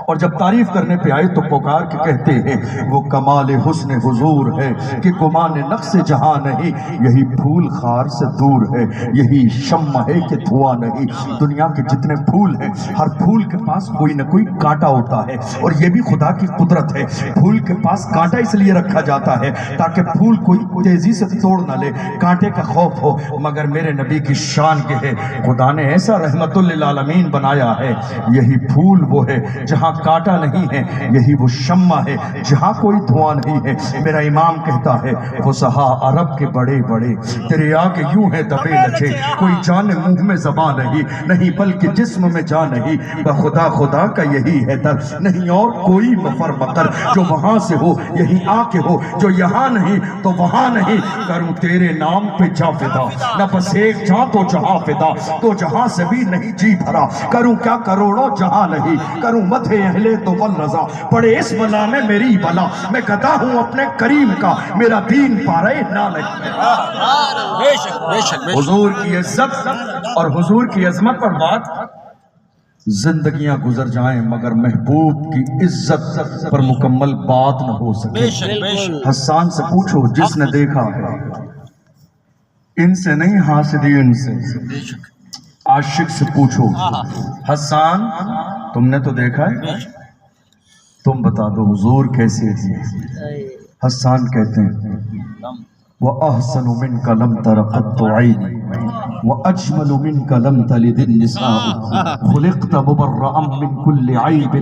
اور جب تعریف کرنے پہ آئے تو پکار کے کہتے ہیں وہ کمال حسن حضور ہے کہ گمان نقص جہاں نہیں، یہی پھول خار سے دور ہے، یہی شمع ہے کہ دھواں نہیں۔ دنیا کے جتنے پھول ہیں ہر پھول کے پاس کوئی نہ کوئی کانٹا ہوتا ہے، اور یہ بھی خدا کی قدرت ہے، پھول کے پاس کانٹا اس لیے رکھا جاتا ہے تاکہ پھول کوئی تیزی سے توڑ نہ لے، کانٹے کا خوف ہو۔ مگر میرے نبی کی شان یہ ہے خدا نے ایسا رحمت للعالمین بنایا ہے، یہی پھول وہ ہے جہاں کانٹا نہیں ہے، یہی وہ شمع ہے جہاں کوئی دھواں نہیں ہے۔ میرا امام کہتا ہے فصحا عرب کے بڑے بڑے تیرے آگے یوں ہے دبے لچے، کوئی جان منہ میں زبان نہیں بلکہ جسم میں جان نہیں، بخدا خدا کا یہی ہے در، نہیں اور کوئی مفر مقر، جو وہاں سے ہو یہی آ کے ہو، جو یہاں نہیں تو وہاں نہیں، کروں تیرے نام پہ جا فدا، نہ بس ایک جہاں تو جہاں فدا، تو جہاں سے بھی نہیں جی بھرا، کروں کیا کروڑوں جہاں نہیں، کروں مدح اہل تو والرضا، پڑے اس بلا میں میری بلا، میں گدا ہوں اپنے کریم کا، میرا دین پارے نہ نہیں۔ بے شک بے شک، حضور کی عزت اور حضور کی عظمت پر بات، زندگیاں گزر جائیں مگر محبوب کی عزت پر مکمل بات نہ ہو سکے۔ بے شک بے شک، حسان سے پوچھو جس نے دیکھا ہے، ان سے نہیں حاسدین سے، عاشق سے پوچھو حسان تم نے تو دیکھا ہے، تم بتا دو حضور کیسے تھے؟ حسان کہتے ہیں وَأَحْسَنُ مِنْكَ لَمْ تَرَ قَطُّ عَيْنِي، وَأَجْمَلُ مِنْكَ لَمْ تَلِدِ النِّسَاءُ خُلِقْتَ مُبَرَّأً مِّن كُلِّ عَيْبٍ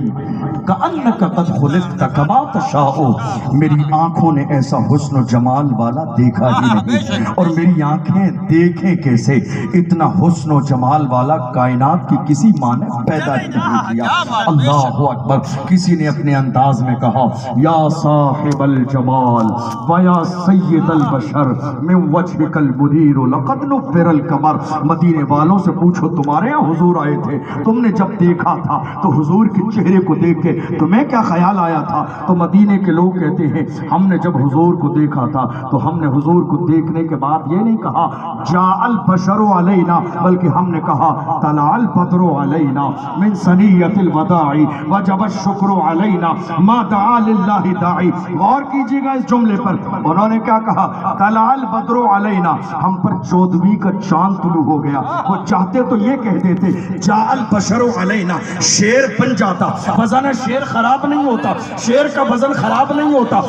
كَأَنَّكَ قَدْ خُلِقْتَ كَمَا تَشَاءُ۔ میری آنکھوں نے ایسا حسن و جمال والا دیکھا ہی نہیں، اور میری آنکھیں دیکھیں کیسے، اتنا حسن و جمال والا کائنات کی کسی ماں نے پیدا ہی نہیں کیا۔ اللہ اکبر۔ کسی نے اپنے انداز میں کہا یا صاحب الجمال ویا سید البشر من وجهك المنیر لقد نفر القمر۔ مدینے والوں سے پوچھو تمہارے یہاں حضور آئے تھے، تم نے جب دیکھا تھا تو حضور کے چہرے کو دیکھ کے تمہیں کیا خیال آیا تھا؟ تو مدینے کے لوگ کہتے ہیں ہم نے جب حضور کو دیکھا تھا تو ہم نے حضور کو دیکھنے کے بعد یہ نہیں کہا جاء البشر علینا، بلکہ ہم نے کہا طلع البدر علینا من ثنیۃ الوداع وجب الشکر علینا ما دعا للہ داعی۔ غور کیجئے گا اس جملے پر، انہوں نے کیا کہا؟ طلع البدر علینا، ہم پر 14ویں کا چاند طلوع ہو گیا۔ وہ چاہتے تو یہ کہہ دیتے جاء البشر علینا، شعر بن جاتا، وزن شعر خراب نہیں ہوتا، شعر کا وزن خراب نہیں ہوتا،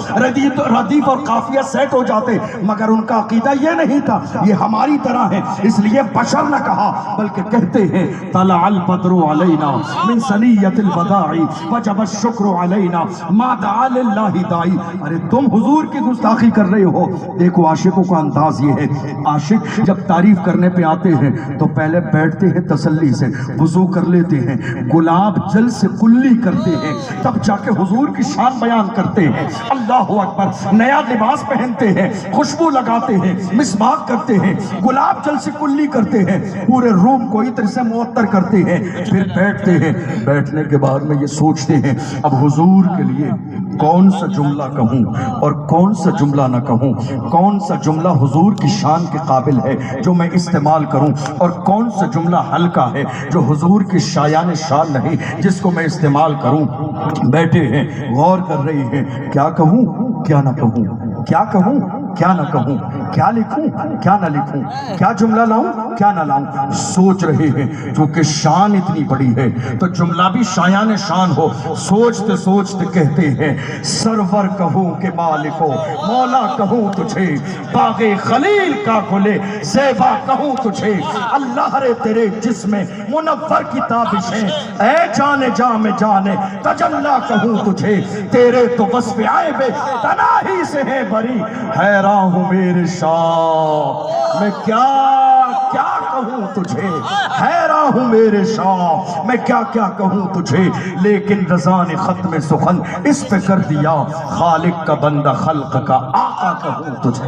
ردیف اور قافیہ سیٹ ہو جاتے، مگر ان کا عقیدہ یہ نہیں تھا یہ ہماری طرح ہے، اس لیے بشر نہ کہا بلکہ کہتے ہیں طلع البدر علینا من ثنیۃ الوداع وجب الشکر علینا ما دعا للہ داعی۔ ارے تم حضور کی گستاخی کر رہے ہو۔ دیکھو عاشقوں کا انداز یہ ہے، عاشق جب تعریف کرنے پہ آتے ہیں تو پہلے بیٹھتے ہیں تسلی سے، وضو کر لیتے ہیں، گلاب جل سے کلی کرتے ہیں، تب جا کے حضور کی شان بیان کرتے ہیں۔ اللہ اکبر۔ نیا لباس پہنتے ہیں، خوشبو لگاتے ہیں، مسواک کرتے ہیں، گلاب جل سے کلی کرتے ہیں، پورے روم کو عطر سے معطر کرتے ہیں، پھر بیٹھتے ہیں۔ بیٹھنے کے بعد میں یہ سوچتے ہیں اب حضور کے لیے کون سا جملہ کہوں اور کون سا جملہ نہ کہوں، کون سا جملہ حضور کی شان کے قابل ہے جو میں استعمال کروں، اور کون سا جملہ ہلکا ہے جو حضور کی شایان شان نہیں جس کو میں استعمال کروں۔ بیٹھے ہیں، غور کر رہے ہیں کیا کہوں کیا نہ کہوں، کیا کہوں کیا نہ کہوں، کیا لکھوں کیا نہ لکھوں، کیا جملہ لاؤں کیا نہ لاؤں۔ سوچ رہے ہیں چونکہ شان اتنی بڑی ہے تو جملہ بھی شایان شان ہو۔ سوچتے سوچتے کہتے ہیں سرور کہوں کہ مالکو مولا کہوں تجھے، باغ خلیل کا گلے زیبا کہوں تجھے، اللہ رے تیرے جسم منور کی تابشیں، اے جانے جام جانے تجلا کہوں تجھے، تیرے تو وصف عیب تناہی سے ہے بری، حیران ہوں میرے شاہ میں کیا کیا کہوں تجھے، حیران ہوں میرے شاہ میں کیا کیا کہوں تجھے، لیکن رضا نے ختم سخن اس پہ کر دیا، خالق کا بندہ خلق کا آقا کہوں تجھے۔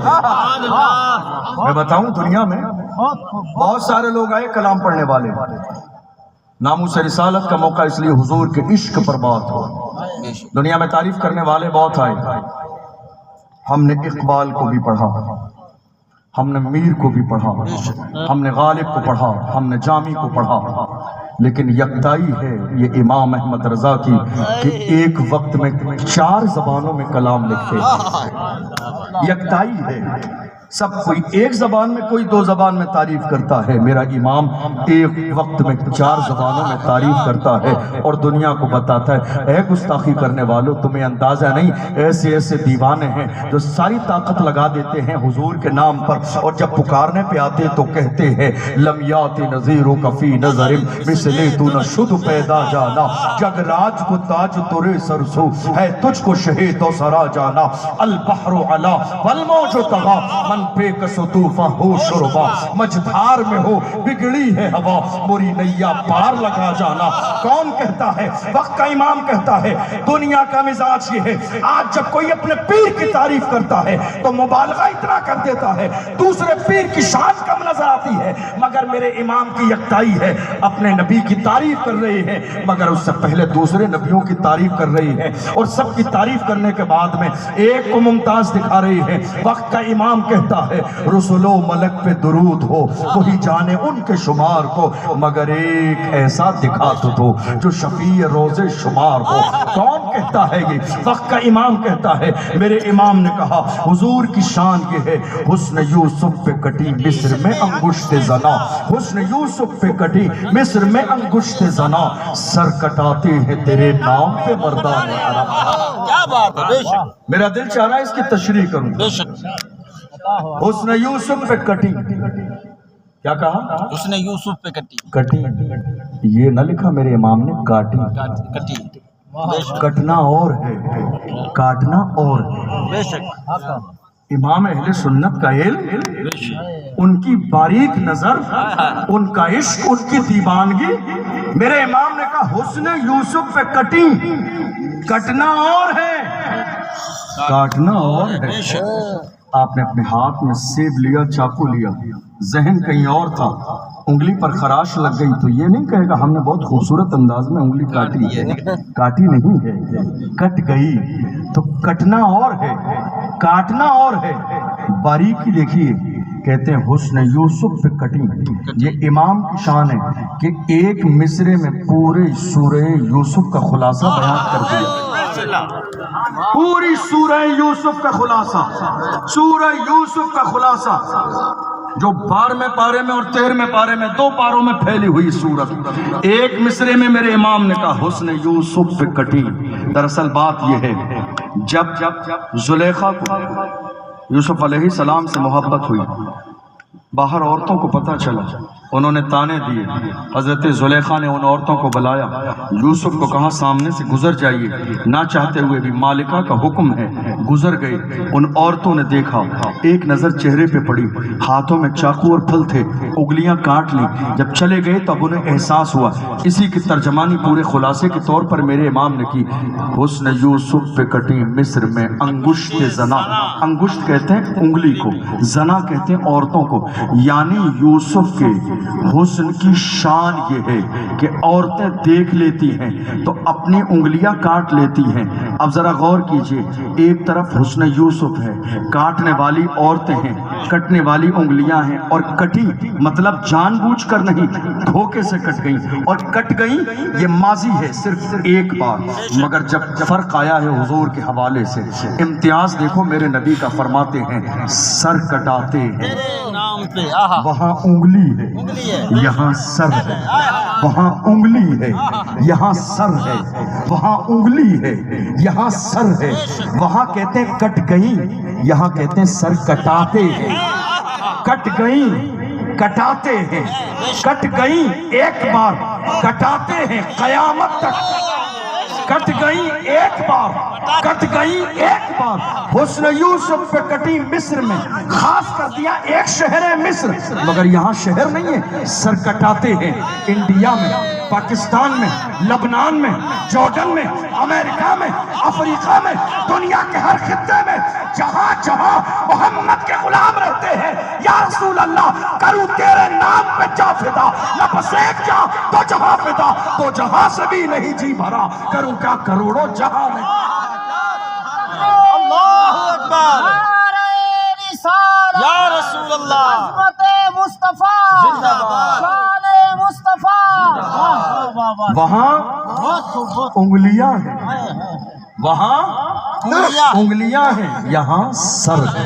میں بتاؤں دنیا میں بہت سارے لوگ آئے کلام پڑھنے والے، ناموس رسالت کا موقع اس لیے حضور کے عشق پر بات ہو۔ دنیا میں تعریف کرنے والے بہت آئے، ہم نے اقبال کو بھی پڑھا، ہم نے میر کو بھی پڑھا، ہم نے غالب کو پڑھا، ہم نے جامی کو پڑھا، لیکن یکتائی ہے یہ امام احمد رضا کی کہ ایک وقت میں 4 زبانوں میں کلام لکھتے ہیں۔ یکتائی ہے، سب کوئی ایک زبان میں، کوئی 2 زبان میں تعریف کرتا ہے، میرا امام ایک وقت میں 4 زبانوں میں تعریف کرتا ہے اور دنیا کو بتاتا ہے اے گستاخی کرنے والوں تمہیں اندازہ نہیں، ایسے ایسے دیوانے ہیں جو ساری طاقت لگا دیتے ہیں حضور کے نام پر، اور جب پکارنے پہ آتے تو کہتے ہیں لم یات نظیرو کفی نظر مثل تو نہ شد پیدا جانا، جگ راج کو تاج ترے سرسو ہے تجھ کو شہید و سرا جانا، البحر علا والموج تغا من بے کسو طوفہ ہو شربا، مجدھار میں ہو بگڑی ہے ہوا، موری نیا پار لگا جانا۔ کون کہتا ہے؟ وقت کا امام کہتا ہے دنیا کا مزاج یہ ہے، آج جب کوئی اپنے پیر کی تعریف کرتا ہے تو مبالغہ اتنا کر دیتا ہے، دوسرے پیر کی شان کم نظر آتی ہے، مگر میرے امام کی یکتائی ہے، اپنے نبی کی تعریف کر رہے ہیں مگر اس سے پہلے دوسرے نبیوں کی تعریف کر رہے ہیں، اور سب کی تعریف کرنے کے بعد میں ایک کو ممتاز دکھا رہے ہیں۔ وقت کا امام کہتا ہے رسول و ملک پہ درود ہو وہی جانے ان کے شمار کو، مگر ایک ایسا دکھا تو دو جو شفیع روز شمار ہو۔ کون کہتا ہے یہ؟ وقت کا امام کہتا ہے۔ میرے امام نے کہا حضور کی شان یہ ہے حسن یوسف پہ کٹی مصر میں انگشت زنا، حسن یوسف پہ کٹی مصر میں انگشت زنا، سر کٹاتے ہیں تیرے نام پہ مردان عرب۔ کیا بات ہے، بے شک میرا دل چاہ رہا ہے اس کی تشریح کروں۔ بے شک حسن یوسف پہ کٹی کیا کہا؟ اس نے یوسف پہ کٹی کٹی، یہ نہ لکھا میرے امام نے کاٹی۔ کٹی کٹنا اور ہے، کاٹنا اور ہے۔ بے شک امام اہل سنت کا علم، ان کی باریک نظر، ان کا عشق، ان کی دیوانگی۔ میرے امام نے کہا حسن یوسف پہ کٹی، کٹنا اور ہے، کاٹنا اور ہے۔ آپ نے اپنے ہاتھ میں سیب لیا، چاقو لیا، ذہن کہیں اور تھا، انگلی پر خراش لگ گئی تو یہ نہیں کہے گا ہم نے بہت خوبصورت انداز میں انگلی کاٹی ہے، کاٹی نہیں ہے، کٹ گئی۔ تو کٹنا اور ہے، کاٹنا اور ہے۔ باریکی دیکھیے، کہتے ہیں حسن یوسف پہ کٹی۔ یہ امام کی شان ہے کہ ایک مصرے میں پورے سورہ یوسف کا خلاصہ بیان کر دیا، پوری سورہ یوسف کا خلاصہ، سورہ یوسف کا خلاصہ، جو 12ویں پارے میں اور 13ویں پارے میں 2 پاروں میں پھیلی ہوئی سورت، ایک مصرے میں میرے امام نے کہا حسن یوسف پہ کٹی۔ دراصل بات یہ ہے، جب زلیخا کو یوسف علیہ السلام سے محبت ہوئی، باہر عورتوں کو پتہ چلا، انہوں نے تانے دیے، حضرت زلیخا نے ان عورتوں کو بلایا، یوسف کو کہا سامنے سے گزر جائیے، نہ چاہتے ہوئے بھی مالکہ کا حکم ہے، گزر گئے۔ ان عورتوں نے دیکھا، ایک نظر چہرے پہ پڑی، ہاتھوں میں چاقو اور پھل تھے، انگلیاں کاٹ لی۔ جب چلے گئے تب انہیں احساس ہوا۔ اسی کی ترجمانی پورے خلاصے کے طور پر میرے امام نے کی، حسن یوسف پہ کٹی مصر میں انگشت زنا۔ انگشت کہتے ہیں انگلی کو، زنا کہتے ہیں عورتوں کو، یعنی یوسف کے حسن کی شان یہ ہے کہ عورتیں دیکھ لیتی ہیں تو اپنی انگلیاں کاٹ لیتی ہیں۔ اب ذرا غور کیجئے، ایک طرف حسن یوسف ہے، کاٹنے والی عورتیں ہیں، کٹنے والی انگلیاں ہیں، اور کٹی مطلب جان بوجھ کر نہیں، دھوکے سے کٹ گئی، اور کٹ گئی یہ ماضی ہے صرف ایک بار، مگر جب فرق آیا ہے حضور کے حوالے سے، امتیاز دیکھو میرے نبی کا، فرماتے ہیں سر کٹاتے ہیں وہاں انگلی ہے، یہاں سر ہے، وہاں انگلی ہے، یہاں سر ہے، وہاں انگلی ہے، یہاں سر ہے، وہاں کہتے ہیں کٹ گئی، یہاں کہتے ہیں سر کٹاتے ہیں، کٹ گئی کٹاتے ہیں، کٹ گئی ایک بار، کٹاتے ہیں قیامت تک، کٹ گئی ایک بار، کٹ گئی ایک بار۔ حسن یوسف پہ کٹی مصر میں، خاص کر دیا ایک شہر ہے مصر، مگر یہاں شہر نہیں ہے، سر کٹاتے ہیں انڈیا میں، پاکستان میں، لبنان میں، جارڈن میں، امریکہ میں، افریقہ میں، دنیا کے ہر خطے میں، جہاں جہاں محمد کے غلام رہتے ہیں، یا رسول اللہ کروں تیرے نام پہ جا فدا، لفظ ایک جا تو جہاں فدا، تو جہاں سے بھی نہیں جی بھرا، کروں کیا کروڑوں جہاں میں۔ اللہ اکبر یا رسول اللہ، عظمت مصطفیٰ، زندہ باد، شان مصطفیٰ۔ وہاں انگلیاں ہیں، وہاں انگلیاں ہیں، یہاں سر ہے،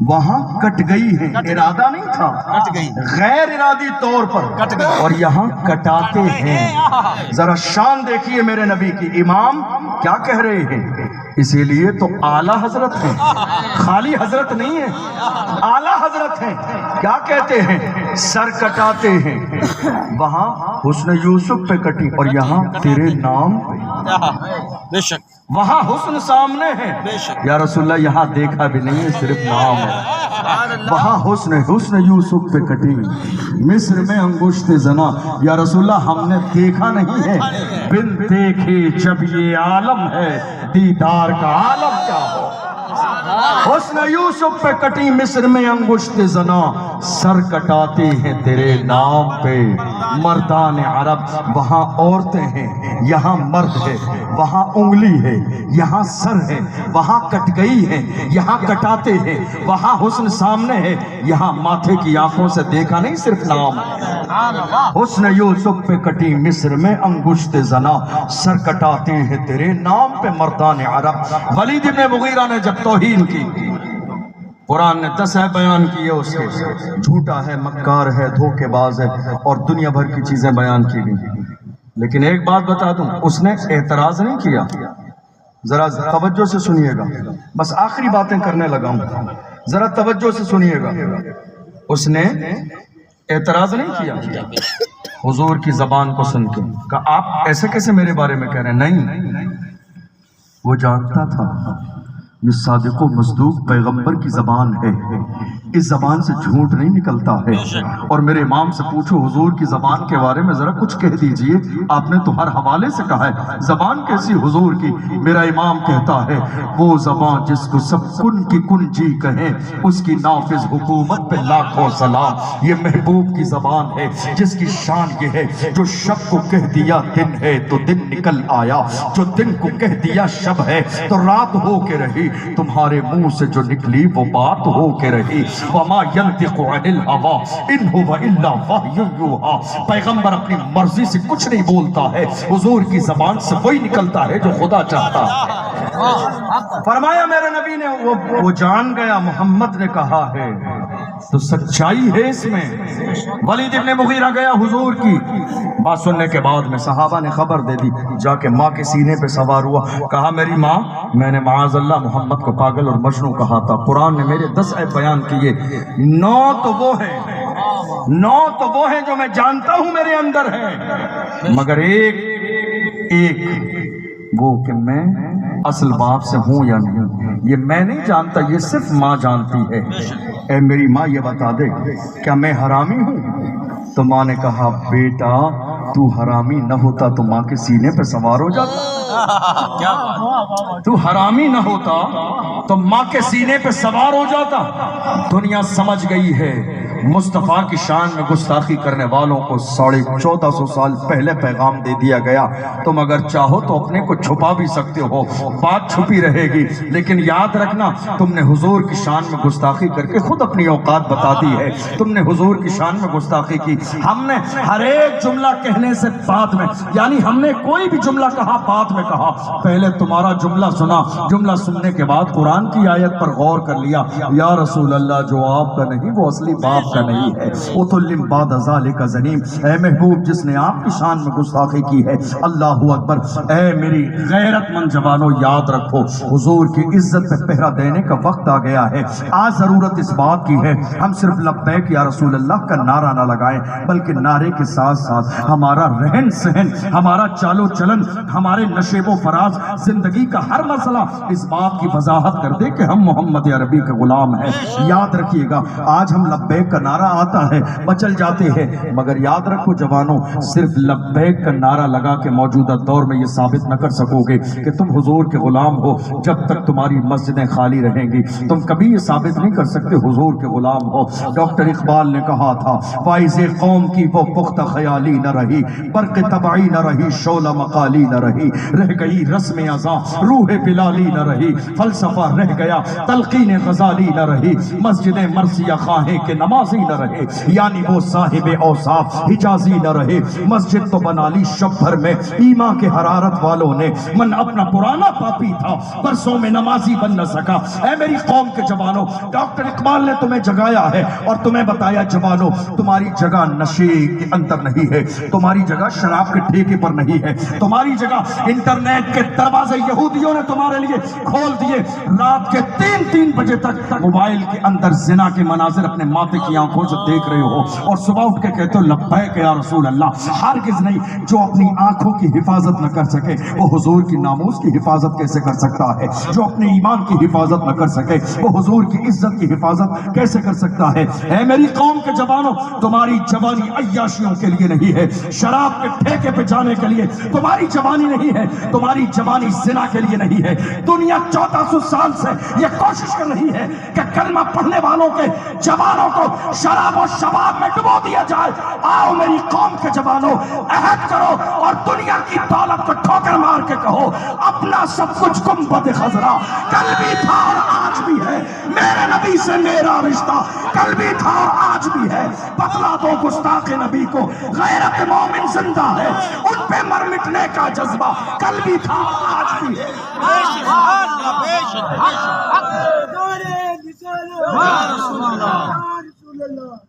وہاں کٹ گئی ہے، ارادہ نہیں تھا، کٹ گئی، غیر ارادی طور پر کٹ گئی، اور یہاں کٹاتے ہیں۔ ذرا شان دیکھیے میرے نبی کی، امام کیا کہہ رہے ہیں، اسی لیے تو اعلیٰ حضرت ہیں، خالی حضرت نہیں ہے، اعلیٰ حضرت ہیں۔ کیا کہتے ہیں، سر کٹاتے ہیں، وہاں حسن یوسف پہ کٹی اور یہاں تیرے نام پہ، بے شک وہاں حسن سامنے ہے، یا رسول اللہ یہاں دیکھا بھی نہیں ہے، صرف نام ہے، وہاں حسن یوسف پہ کٹی مصر میں انگشت زنا، یا رسول اللہ ہم نے دیکھا نہیں ہے، بن دیکھے جب یہ عالم ہے، دیدار کا عالم کیا ہو۔ حسن یوسف پہ کٹی مصر میں انگشت زنا، سر کٹاتے ہیں تیرے نام پہ مردان عرب، وہاں عورتیں ہیں، یہاں مرد ہے، وہاں انگلی ہے، یہاں سر ہے، وہاں کٹ گئی ہے، یہاں کٹاتے ہیں، وہاں حسن سامنے ہے، یہاں ماتھے کی آنکھوں سے دیکھا نہیں، صرف نام ہے۔ حسن یوسف پہ کٹی مصر میں انگشت زنا، سر کٹاتے ہیں تیرے نام پہ مردان عرب۔ ولید بن مغیرہ نے جب توہین کی، قرآن نے 10 بیان کیے اس کے، جھوٹا ہے، مکار ہے، دھوکے باز ہے، اور دنیا بھر کی چیزیں بیان کی گئی، لیکن ایک بات بتا دوں، اس نے اعتراض نہیں کیا۔ ذرا توجہ سے سنیے گا، بس آخری باتیں کرنے لگا ہوں، ذرا توجہ سے سنیے گا۔ اس نے اعتراض نہیں کیا حضور کی زبان کو سن کے، کہا آپ ایسے کیسے میرے بارے میں کہہ رہے ہیں؟ نہیں، وہ جانتا تھا یہ صادق و مصدوق پیغمبر کی زبان ہے، اس زبان سے جھوٹ نہیں نکلتا ہے۔ اور میرے امام سے پوچھو حضور کی زبان کے بارے میں ذرا کچھ کہہ دیجئے، آپ نے تو ہر حوالے سے کہا ہے زبان کیسی حضور کی؟ میرا امام کہتا ہے وہ زبان جس کو سب کن کی کن جی کہیں، اس کی نافذ حکومت پہ لاکھوں سلام۔ یہ محبوب کی زبان ہے جس کی شان یہ ہے جو شب کو کہہ دیا دن ہے تو دن نکل آیا، جو دن کو کہہ دیا شب ہے تو رات ہو کے رہی، تمہارے منہ سے جو نکلی وہ بات ہو کے رہی۔ وما ينطق عن الهوى ان هو الا وحی یوحی، پیغمبر اپنی مرضی سے کچھ نہیں بولتا ہے، حضور کی زبان سے وہی نکلتا ہے جو خدا چاہتا ہے۔ فرمایا میرے نبی نے وہ جان گیا محمد نے کہا ہے تو سچائی ہے اس میں۔ ولید ابن مغیرہ گیا حضور کی بات سننے کے بعد میں، صحابہ نے خبر دے دی، جا کے ماں کے سینے پہ سوار ہوا، کہا میری ماں میں نے معاذ اللہ محمد کو پاگل اور مجنون کہا تھا، قرآن نے میرے 10 عیب بیان کیے، 9 تو وہ ہیں جو میں جانتا ہوں میرے اندر ہے، مگر ایک وہ کہ میں اصل باپ سے ہوں یا نہیں، یہ میں نہیں جانتا، یہ صرف ماں جانتی ہے۔ اے میری ماں یہ بتا دے کیا میں حرامی ہوں؟ تو ماں نے کہا بیٹا تو حرامی نہ ہوتا تو ماں کے سینے پہ سوار ہو جاتا، تو حرامی نہ ہوتا تو ماں کے سینے پہ سوار ہو جاتا۔ دنیا سمجھ گئی ہے مصطفیٰ کی شان میں گستاخی کرنے والوں کو 1450 سال پہلے پیغام دے دیا گیا، تم اگر چاہو تو اپنے کو چھپا بھی سکتے ہو، بات چھپی رہے گی، لیکن یاد رکھنا تم نے حضور کی شان میں گستاخی کر کے خود اپنی اوقات بتا دی ہے، تم نے حضور کی شان میں گستاخی کی۔ ہم نے ہر ایک جملہ کہنے سے بعد میں، یعنی ہم نے کوئی بھی جملہ کہا بعد میں کہا، پہلے تمہارا جملہ سنا، جملہ سننے کے بعد قرآن کی آیت پر غور کر لیا، یا رسول اللہ جو آپ کا نہیں وہ اصلی باپ کا نہیں ہے، اُتُلِّم بَعْدَ ذَلِكَ زَنِيمٌ، اے محبوب جس نے آپ کی شان میں گستاخی کی ہے۔ اللہ اکبر۔ اے میری غیرت مند جوانوں یاد رکھو حضور کی عزت پہ پہرا دینے کا وقت آ گیا ہے۔ آج ضرورت اس بات کی ہے ہم صرف لبیک یا رسول اللہ کا نعرہ نہ لگائیں، بلکہ نعرے کے ساتھ ساتھ ہمارا رہن سہن، ہمارا چال و چلن، ہمارے نشیب و فراز، زندگی کا ہر مسئلہ اس بات کی وضاحت کر دے کہ ہم محمد عربی کے غلام ہیں۔ یاد رکھیے گا آج ہم لبیک کا نعرہ آتا ہے مچل جاتے ہیں، مگر یاد رکھو جوانوں صرف لبیک کا نعرہ لگا کے موجودہ دور میں یہ ثابت نہ کر سکو گے کہ تم حضور کے غلام ہو جب تک تمہاری مسجدیں خالی رہیں گی، تم کبھی یہ ثابت نہیں کر سکتے حضور کے غلام ہو۔ ڈاکٹر اقبال نے کہا تھا فائز قوم کی وہ پختہ خیالی نہ رہی، برق طبعی نہ رہی، شعلہ مقالی نہ رہی، رہ گئی رسم ازاں روح بلالی نہ رہی، فلسفہ رہ گیا تلقین غزالی نہ رہی، مسجدیں مرثیہ خواہیں کہ نمازی نہ رہے، یعنی وہ صاحب اوصاف حجازی نہ رہے۔ مسجد تو بنا لی شب بھر میں ایمان کے حرارت والوں نے، من اپنا پرانا پاپی تھا برسوں میں نمازی بن نہ سکا۔ اے میری قوم کے جوانوں ڈاکٹر اقبال نے تمہیں جگایا ہے اور تمہیں بتایا جوانوں تمہاری جگہ نشے کے اندر نہیں ہے، تمہاری جگہ شراب کے ٹھیکے پر نہیں ہے، تمہاری جگہ انٹرنیٹ کے دروازے یہودیوں نے تمہارے لیے کھول دیے، رات کے 3 بجے تک موبائل کے اندر زنا کے مناظر اپنے ماتے کی آنکھوں سے دیکھ رہے ہو اور صبح اٹھ کے کہتے ہو لبیک یا رسول اللہ۔ ہرگز نہیں، جو اپنی آنکھوں کی حفاظت نہ کر سکے وہ حضور کی ناموس کی حفاظت کیسے کر سکتا ہے؟ جو اپنے ایمان کی حفاظت نہ کر سکے وہ حضور کی عزت کی حفاظت کیسے کر سکتا ہے؟ اے میری قوم کے جوانوں تمہاری جوانی عیاشیوں کے لیے نہیں ہے، شراب کے ٹھیکے پہ جانے کے لیے تمہاری جوانی نہیں ہے، تمہاری جوانی زنا کے لیے نہیں ہے۔ دنیا 1400 سال سے یہ کوشش کر رہی ہے کہ کلمہ پڑھنے والوں کے جوانوں کو شراب و شباب میں ڈبو دیا جائے۔ آؤ میری قوم کے جوانوں عہد کرو اور دنیا کی دولت کو ٹھوکر مار کے کہو اپنا سب کچھ گنبد خضرا کل بھی تھا اور آج بھی ہے، میرے نبی سے میرا رشتہ کل بھی تھا اور آج بھی ہے۔ بتلا دو گستاخ نبی کو غیرت مومن زندہ ہے، ان پہ مر مٹنے کا جذبہ کل بھی تھا اور آج بھی ہے۔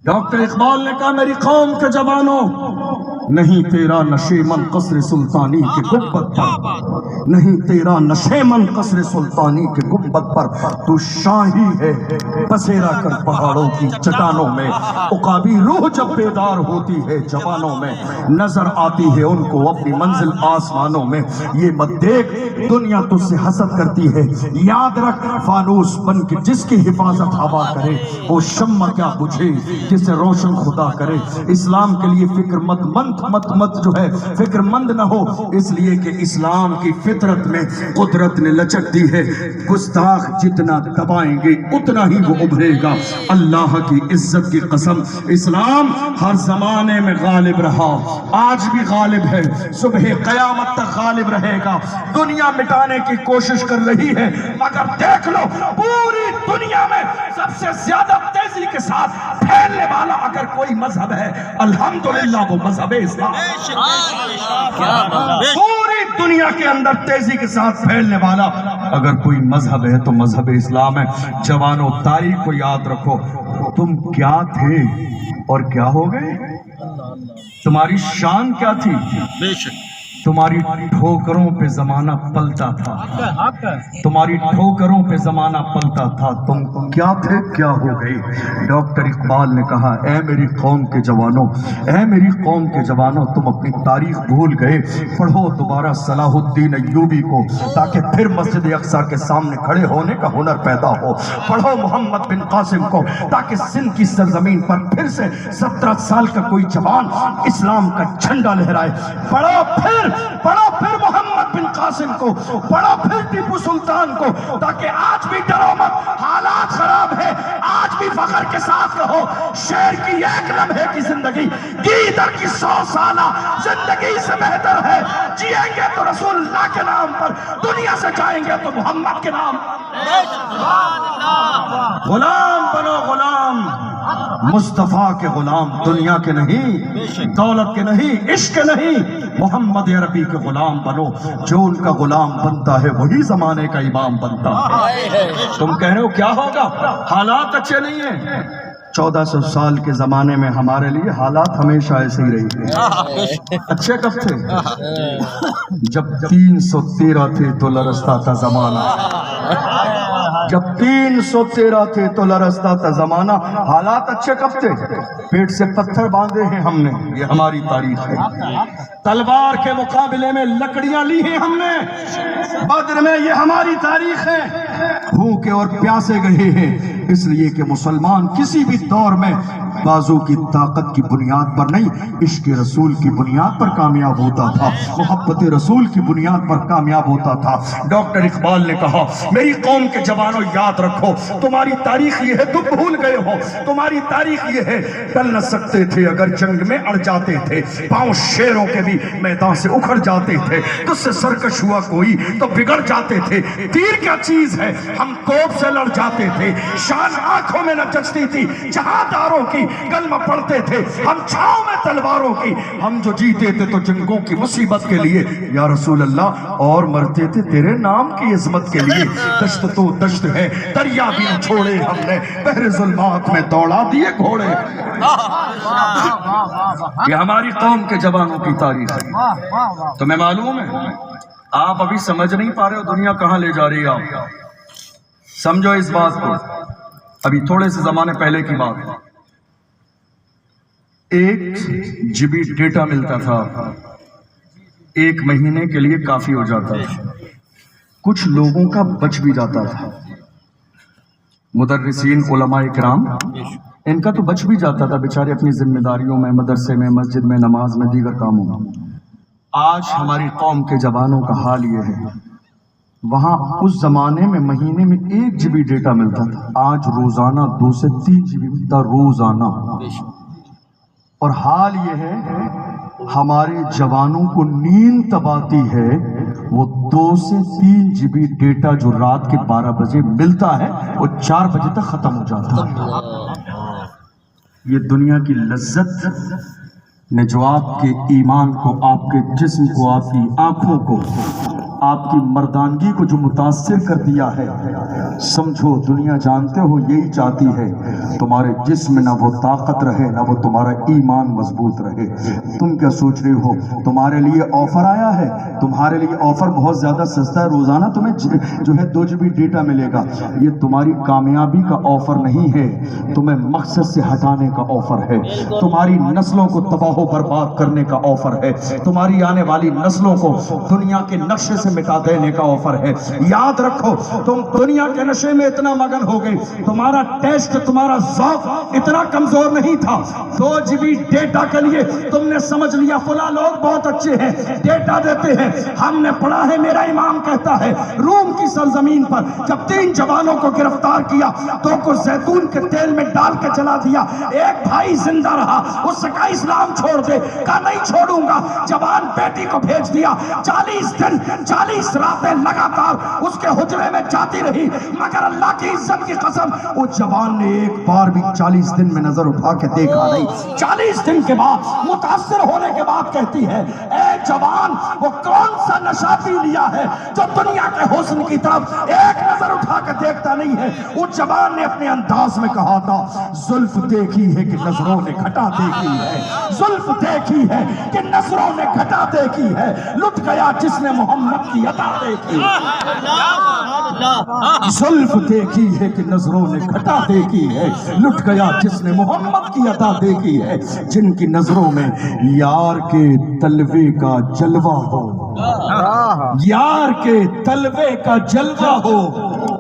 ڈاکٹر اقبال نے کہا میری قوم کے جوانوں نہیں تیرا نشیمن قصر سلطانی کے گنبد پر، نہیں تیرا نشیمن قصر سلطانی کے گنبد پر، تو شاہی ہے بسیرا کر پہاڑوں کی چٹانوں میں، عقابی روح جب بیدار ہوتی ہے جوانوں میں، نظر آتی ہے ان کو اپنی منزل آسمانوں میں، یہ مت دیکھ دنیا تجھ سے حسد کرتی ہے، یاد رکھ فانوس بن کے جس کی حفاظت ہوا کرے وہ شمع کیا بجھے جسے روشن خدا کرے۔ اسلام کے لیے فکر مت جو ہے فکر مند نہ ہو، اس لیے کہ اسلام کی فطرت میں قدرت نے لچک دی ہے، گستاخ جتنا دبائیں گے اتنا ہی وہ ابھرے گا۔ اللہ کی عزت کی قسم، اسلام ہر زمانے میں غالب رہا، آج بھی غالب ہے، صبح قیامت تک غالب رہے گا۔ دنیا مٹانے کی کوشش کر رہی ہے، مگر دیکھ لو پوری دنیا میں سب سے زیادہ تیزی کے ساتھ پھیلنے والا اگر کوئی مذہب ہے الحمدللہ وہ مذہب اسلام۔ پوری دنیا کے اندر تیزی کے ساتھ پھیلنے والا اگر کوئی مذہب ہے تو مذہب اسلام ہے۔ جوانوں، تاریخ کو یاد رکھو، تم کیا تھے اور کیا ہو گئے، تمہاری شان کیا تھی، تمہاری ٹھوکروں پہ زمانہ پلتا تھا، تمہاری ٹھوکروں پہ زمانہ پلتا تھا، تم کیا تھے کیا ہو گئی۔ ڈاکٹر اقبال نے کہا، اے میری قوم کے جوانوں، اے میری قوم کے جوانوں، تم اپنی تاریخ بھول گئے، پڑھو دوبارہ صلاح الدین ایوبی کو تاکہ پھر مسجد اقصیٰ کے سامنے کھڑے ہونے کا ہنر پیدا ہو، پڑھو محمد بن قاسم کو تاکہ سندھ کی سرزمین پر پھر سے 17 سال کا کوئی جوان اسلام کا جھنڈا لہرائے، پڑھو پھر محمد بن قاسم کو، پڑھو پھر ٹیپو سلطان کو، تاکہ آج بھی ڈرو مت، حالات خراب ہے، آج بھی فخر کے ساتھ رہو، شیر کی ایک لمحے کی زندگی گیدڑ کی 100 سالہ زندگی سے بہتر ہے۔ جیئیں گے تو رسول اللہ کے نام پر، دنیا سے جائیں گے تو محمد کے نام۔ غلام بنو غلام، مصطفیٰ کے غلام، دنیا کے نہیں، دولت کے نہیں، عشق کے نہیں، محمد عربی کے غلام بنو۔ جو ان کا غلام بنتا ہے وہی زمانے کا امام بنتا ہے۔ تم کہہ رہے ہو کیا ہوگا، حالات اچھے نہیں ہیں۔ 1400 سال کے زمانے میں ہمارے لیے حالات ہمیشہ ایسے ہی رہی۔ اچھے کب تھے؟ جب 313 تھے تو لرزتا تھا زمانہ، جب 313 تھے تو لرزتا تھا زمانہ۔ حالات اچھے کب تھے؟ پیٹ سے پتھر باندھے ہیں ہم نے، یہ ہماری تاریخ ہے۔ تلوار کے مقابلے میں لکڑیاں لی ہیں ہم نے بدر میں، یہ ہماری تاریخ ہے۔ بھوکے اور پیاسے گئے ہیں، اس لیے کہ مسلمان کسی بھی دور میں بازو کی طاقت کی بنیاد پر نہیں، عشق رسول کی بنیاد پر کامیاب ہوتا تھا، محبت رسول کی بنیاد پر کامیاب ہوتا تھا۔ ڈاکٹر اقبال نے کہا، میری قوم کے جوانوں یاد رکھو، تمہاری تاریخ یہ ہے، تم بھول گئے ہو، تمہاری تاریخ یہ ہے، ٹل نہ سکتے تھے اگر جنگ میں اڑ جاتے تھے، پاؤں شیروں کے بھی میدان سے اکھڑ جاتے تھے، تجھ سے سرکش ہوا کوئی تو بگڑ جاتے تھے، تیر کیا چیز ہے، ہم توپ سے لڑ جاتے تھے، شان آنکھوں میں نہ جچتی تھی جہاں داروں کی، کلمہ پڑھتے تھے ہم چھاؤں میں تلواروں کی، ہم جو جیتے تھے تو جنگوں کی مصیبت کے لیے یا رسول اللہ، اور مرتے تھے تیرے نام کی عظمت کے لیے۔ دشت تو دشت ہے، دریا بھی نہ چھوڑے ہم نے، بحر ظلمات میں دوڑا دیے گھوڑے۔ یہ ہماری قوم کے جوانوں کی تاریخ ہے۔ تمہیں معلوم ہے، آپ ابھی سمجھ نہیں پا رہے ہو دنیا کہاں لے جا رہی ہے آپ، سمجھو اس بات کو۔ ابھی تھوڑے سے زمانے پہلے کی بات، 1 GB ڈیٹا ملتا تھا، 1 مہینے کے لیے کافی ہو جاتا تھا، کچھ لوگوں کا بچ بھی جاتا تھا، مدرسین علماء کرام ان کا تو بچ بھی جاتا تھا بیچارے اپنی ذمہ داریوں میں، مدرسے میں، مسجد میں، نماز میں، دیگر کاموں میں۔ آج ہماری قوم کے جوانوں کا حال یہ ہے، وہاں اس زمانے میں مہینے میں 1 GB ڈیٹا ملتا تھا، آج روزانہ 2 سے 3 GB ملتا روزانہ۔ اور حال یہ ہے ہمارے جوانوں کو نیند تب آتی ہے، وہ 2 سے 3 GB ڈیٹا جو رات کے 12 بجے ملتا ہے وہ 4 بجے تک ختم ہو جاتا ہے۔ یہ دنیا کی لذت نے جو آپ کے ایمان کو، آپ کے جسم کو، آپ کی آنکھوں کو آپ کی مردانگی کو جو متاثر کر دیا ہے، سمجھو دنیا جانتے ہو یہی چاہتی ہے تمہارے جسم نہ وہ طاقت رہے نہ وہ تمہارا ایمان مضبوط رہے۔ تم کیا سوچ رہے ہو تمہارے لیے آفر آیا ہے، تمہارے لیے آفر بہت زیادہ سستا ہے، روزانہ تمہیں جو ہے 2 GB ڈیٹا ملے گا۔ یہ تمہاری کامیابی کا آفر نہیں ہے، تمہیں مقصد سے ہٹانے کا آفر ہے، تمہاری نسلوں کو تباہ و برباد کرنے کا آفر ہے، تمہاری آنے والی نسلوں کو دنیا کے نقشے سے مٹا دینے کا آفر ہے۔ یاد رکھو تم دنیا کے نشے میں اتنا مگن ہو گئے، تمہارا ٹیسٹ تمہارا ذوق اتنا کمزور نہیں تھا، 2 GB ڈیٹا کے لیے تم نے سمجھ لیا فلاں لوگ بہت اچھے ہیں، ڈیٹا دیتے ہیں۔ ہم نے پڑھا ہے، میرا امام کہتا ہے روم کی سرزمین پر جب 3 جوانوں کو گرفتار کیا، 2 کو زیتون کے تیل میں ڈال کے جلا دیا، ایک بھائی زندہ رہا، اس سے کہا اسلام چھوڑ دے، کہا نہیں چھوڑوں گا۔ جوان بیٹی کو بھیج دیا، 40 دن 40 راتیں لگاتار اس کے حجرے میں جاتی رہی، مگر اللہ کی عزت کی قسم اس جوان نے ایک بار بھی 40 دن میں نظر اٹھا کے دیکھا نہیں۔ 40 دن کے بعد متاثر ہونے کے بعد کہتی ہے اے جوان وہ کون سا نشہ پی لیا ہے جو دنیا کے حسن کی طرف ایک نظر اٹھا کے دیکھتا نہیں ہے۔ اس جوان نے اپنے انداز میں کہا تھا زلف دیکھی ہے کہ نظروں نے گھٹا دیکھی ہے، زلف دیکھی ہے کہ نظروں نے گھٹا دیکھی ہے، لٹ گیا جس نے محمد کی عطا دیکھی، زلف دیکھی ہے کہ نظروں نے گھٹا دیکھی ہے، لٹ گیا جس نے محمد کی عطا دیکھی ہے، جن کی نظروں میں یار کے تلوے کا جلوہ ہو، یار کے تلوے کا جلوہ ہو،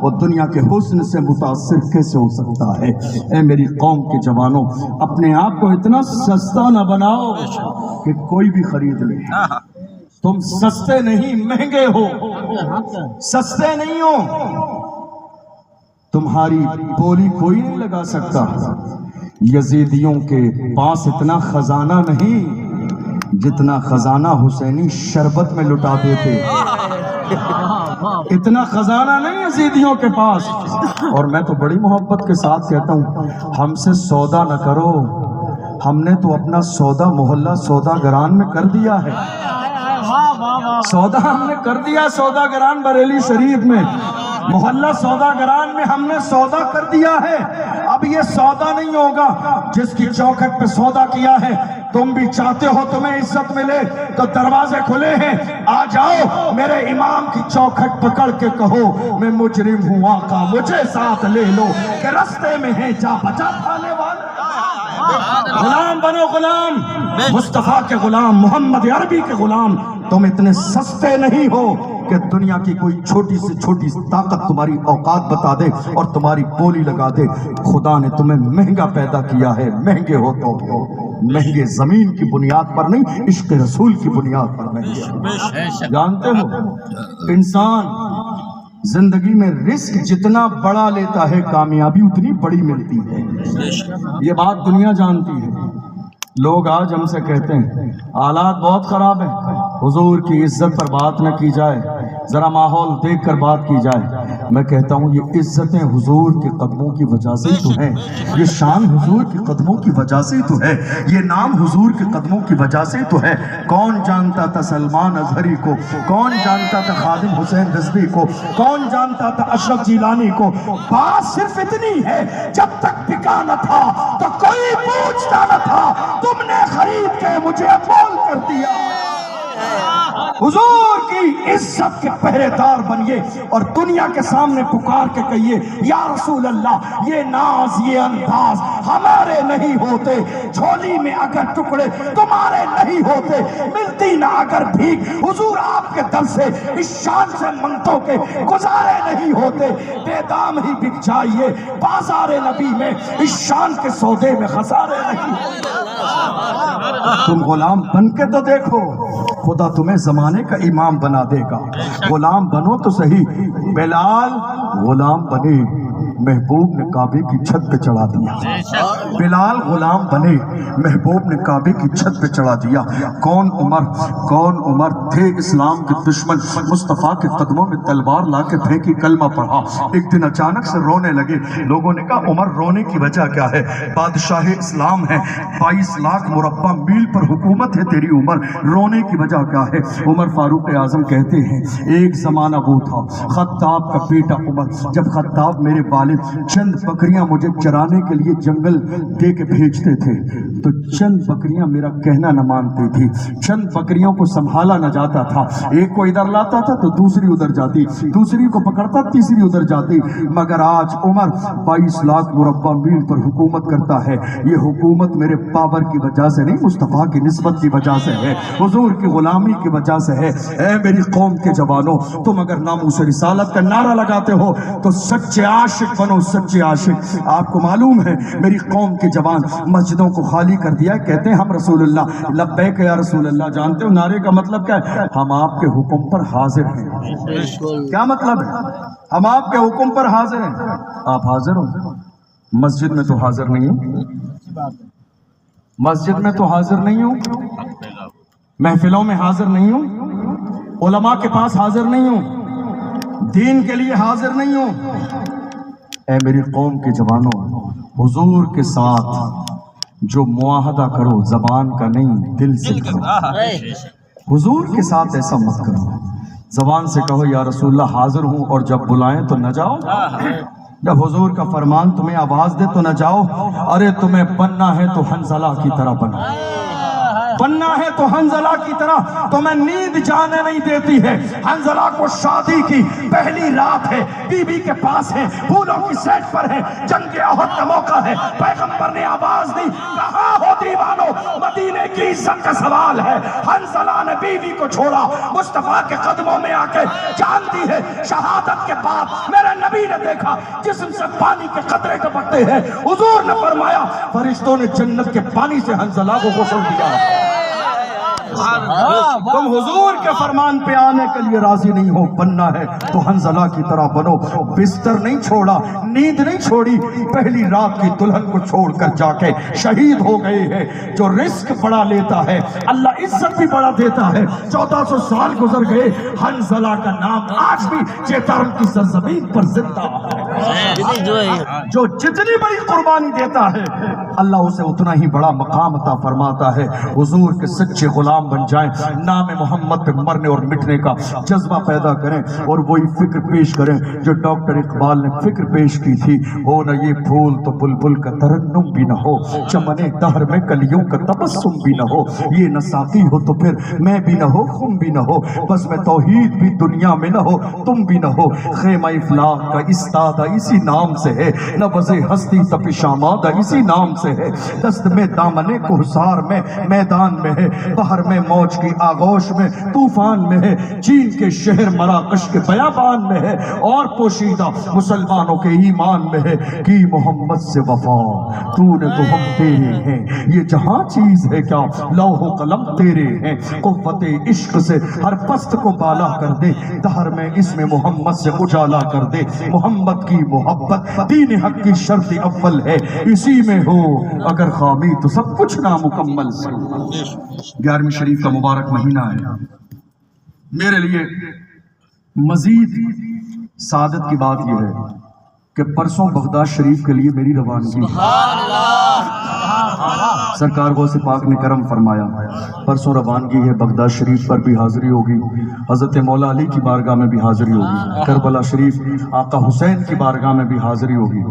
وہ دنیا کے حسن سے متاثر کیسے ہو سکتا ہے؟ اے میری قوم کے جوانوں، اپنے آپ کو اتنا سستا نہ بناؤ کہ کوئی بھی خرید لے۔ تم سستے نہیں، مہنگے ہو، سستے نہیں ہو۔ تمہاری بولی کوئی نہیں لگا سکتا۔ یزیدیوں کے پاس اتنا خزانہ نہیں جتنا خزانہ حسینی شربت میں لٹا دیتے، اتنا خزانہ نہیں یزیدیوں کے پاس۔ اور میں تو بڑی محبت کے ساتھ کہتا ہوں ہم سے سودا نہ کرو، ہم نے تو اپنا سودا محلہ سودا گران میں کر دیا ہے، سودا ہم نے کر دیا سودا گران بریلی شریف میں، محلہ سودا گران میں ہم نے سودا کر دیا ہے۔ اب یہ سودا نہیں ہوگا جس کی چوکھٹ پہ سودا کیا ہے۔ تم بھی چاہتے ہو تمہیں عزت ملے تو دروازے کھلے ہیں، آ جاؤ میرے امام کی چوکھٹ پکڑ کے کہو میں مجرم ہوں آقا مجھے ساتھ لے لو، کہ رستے میں ہے جا بچا پانے والے۔ غلام بنو، غلام مصطفیٰ کے غلام، محمد عربی کے غلام۔ تم اتنے سستے نہیں ہو کہ دنیا کی کوئی چھوٹی سے چھوٹی طاقت تمہاری اوقات بتا دے اور تمہاری بولی لگا دے۔ خدا نے تمہیں مہنگا پیدا کیا ہے، مہنگے ہو تو مہنگے زمین کی بنیاد پر نہیں، عشق رسول کی بنیاد پر مہنگے۔ جانتے ہو انسان زندگی میں رسک جتنا بڑا لیتا ہے کامیابی اتنی بڑی ملتی ہے، یہ بات دنیا جانتی ہے۔ لوگ آج ہم سے کہتے ہیں حالات بہت خراب ہیں، حضور کی عزت پر بات نہ کی جائے، ذرا ماحول دیکھ کر بات کی جائے۔ میں کہتا ہوں یہ عزتیں حضور کے قدموں کی وجہ سے ہی تو ہیں، یہ شان حضور کے قدموں کی وجہ سے ہی تو ہے، یہ نام حضور کے قدموں کی وجہ سے ہی تو ہے۔ کون جانتا تھا سلمان اظہری کو، کون جانتا تھا خادم حسین رضوی کو، کون جانتا تھا اشرف جیلانی کو؟ بات صرف اتنی ہے جب تک بکا نہ تھا تو کوئی پوچھتا نہ تھا، تم نے خرید کے مجھے مول کر دیا۔ حضور کی عزت کے پہرے دار بنیے اور دنیا کے سامنے پکار کے کہیے یا رسول اللہ یہ ناز یہ انداز ہمارے نہیں ہوتے، جھولی میں اگر ٹکڑے تمہارے نہیں ہوتے، ملتی نہ اگر بھیک حضور آپ کے در سے اس شان سے منگتوں کے گزارے نہیں ہوتے، بے دام ہی بک جائیے بازار نبی میں اس شان کے سودے میں خسارے نہیں ہوتے۔ تم غلام بن کے تو دیکھو، خدا تمہیں زمانے کا امام بنا دے گا۔ غلام بنو تو صحیح۔ بلال غلام بنے، محبوب نے کعبے کی چھت پہ چڑھا دیا۔ بلال غلام بنے، محبوب نے کعبے کی چھت پہ چڑھا دیا۔ کون عمر تھے اسلام کے دشمن، مصطفیٰ کے قدموں میں تلوار لا کے پھینکی، کلمہ پڑھا۔ ایک دن اچانک سے رونے لگے۔ لوگوں نے کہا عمر رونے کی وجہ کیا ہے؟ بادشاہ اسلام ہے، 22 لاکھ مربع میل پر حکومت ہے تیری عمر، رونے کی وجہ کیا ہے؟ عمر فاروق اعظم کہتے ہیں ایک زمانہ وہ تھا خطاب کا بیٹا عمر، جب خطاب میرے والد چند بکریاں مجھے چرانے کے لیے جنگل دے کے بھیجتے تھے تو چند بکریاں میرا کہنا نہ مانتی تھی، چند بکریوں کو سنبھالا نہ جاتا تھا، ایک کو ادھر لاتا تھا تو دوسری ادھر جاتی، دوسری کو پکڑتا تیسری ادھر جاتی، مگر آج عمر 22 لاکھ مربع میل پر حکومت کرتا ہے۔ یہ حکومت میرے پاور کی وجہ سے نہیں، مصطفیٰ کی نسبت کی وجہ سے ہے، حضور کی غلامی کی وجہ سے ہے۔ اے میری قوم کے جوانوں، تم اگر ناموس رسالت کا نعرہ لگاتے ہو تو سچے عاشق بنو، سچے عاشق۔ آپ کو معلوم ہے میری قوم کے جوان مسجدوں کو خالی کر دیا، کہتے ہیں ہم رسول اللہ، لبیک یا رسول اللہ۔ جانتے ہو نعرے کا مطلب کیا ہے؟ ہم آپ کے حکم پر حاضر ہیں۔ کیا مطلب ہے؟ ہم آپ کے حکم پر حاضر ہیں۔ آپ حاضر ہو؟ مسجد میں تو حاضر نہیں ہوں، مسجد میں تو حاضر نہیں ہوں، محفلوں میں حاضر نہیں ہوں، علماء کے پاس حاضر نہیں ہوں، دین کے لیے حاضر نہیں ہوں۔ اے میری قوم کے جوانوں، حضور کے ساتھ جو معاہدہ کرو زبان کا نہیں دل سے کرو، حضور کے ساتھ ایسا مت کرو، زبان سے کہو یا رسول اللہ حاضر ہوں اور جب بلائیں تو نہ جاؤ، جب حضور کا فرمان تمہیں آواز دے تو نہ جاؤ۔ ارے تمہیں بننا ہے تو حنظلہ کی طرح بنو، بننا ہے تو حنظلہ کی طرح، تمہیں نیند جانے نہیں دیتی ہے۔ حنظلہ کو شادی کی پہلی رات ہے، بی بی کے پاس ہے، پھولوں کی سیٹ پر ہے، جنگ احد کا موقع ہے، پیغمبر نے آواز دی کہاں ہو دیوانو، مدینے کی عزت کا سوال ہے۔ حنظلہ نے بیوی کو چھوڑا، مصطفیٰ کے قدموں میں آ کے جان دی ہے۔ شہادت کے بعد میرے نبی نے دیکھا جسم سے پانی کے قطرے ٹپکتے ہیں، حضور نے فرمایا فرشتوں نے جنت کے پانی سے حنظلہ کو غسل دیا۔ تم حضور کے فرمان پہ آنے کے لیے راضی نہیں ہو، بننا ہے تو حنظلہ کی طرح بنو۔ بستر نہیں چھوڑا، نیند نہیں چھوڑی، پہلی رات کی دلہن کو چھوڑ کر جا کے شہید ہو گئے ہیں۔ جو رزق بڑا لیتا ہے اللہ عزت بھی بڑا دیتا ہے۔ 1400 سال گزر گئے، حنظلہ کا نام آج بھی چیتارم کی سرزمین پر زندہ ہے۔ جو جتنی بڑی قربانی دیتا ہے اللہ اسے اتنا ہی بڑا مقام عطا فرماتا ہے۔ حضور کے سچے غلام بن جائیں، نام محمد پہ مرنے اور مٹنے کا جذبہ پیدا کریں اور وہی فکر پیش کریں جو ڈاکٹر اقبال نے فکر پیش کی تھی، ہو نہ یہ پھول تو بلبل کا ترنم بھی نہ ہو، چمنے دہر میں کلیوں کا تبسم بھی نہ ہو، یہ نہ ساقی ہو تو پھر میں بھی نہ ہو، خم بھی نہ ہو، بس میں توحید بھی دنیا میں نہ ہو، تم بھی نہ ہو۔ خیمہ افلاق کا استادہ اسی نام سے ہے، نبض ہستی تپش آمادہ اسی نام سے ہے، دست میں دامن کوہسار میں میدان میں ہے، بحر میں موج کی آغوش میں طوفان میں ہے، چین کے شہر مراکش کے بیابان میں ہے، اور پوشیدہ مسلمانوں کے ایمان میں ہے کہ محمد سے وفا تو نے تو ہم تیرے ہیں، یہ جہاں چیز ہے کیا لوح و قلم تیرے ہیں، قوت عشق سے ہر پست کو بالا کر دے، دہر میں اسم محمد سے اجالا کر دے، محمد کی محبت دین حق کی شرط اول ہے، اسی میں ہو اگر خامی تو سب کچھ نامکمل ہے۔ 11ویں شریف کا مبارک مہینہ ہے، میرے لیے مزید سعادت کی بات یہ ہے کہ پرسوں بغداد شریف کے لیے میری روانگی، سرکار غوث پاک نے کرم فرمایا، پرسوں روانگی ہے، بغداد شریف پر بھی حاضری ہوگی، حضرت مولا علی کی بارگاہ میں بھی حاضری ہوگی، کربلا شریف آقا حسین کی بارگاہ میں بھی حاضری ہوگی،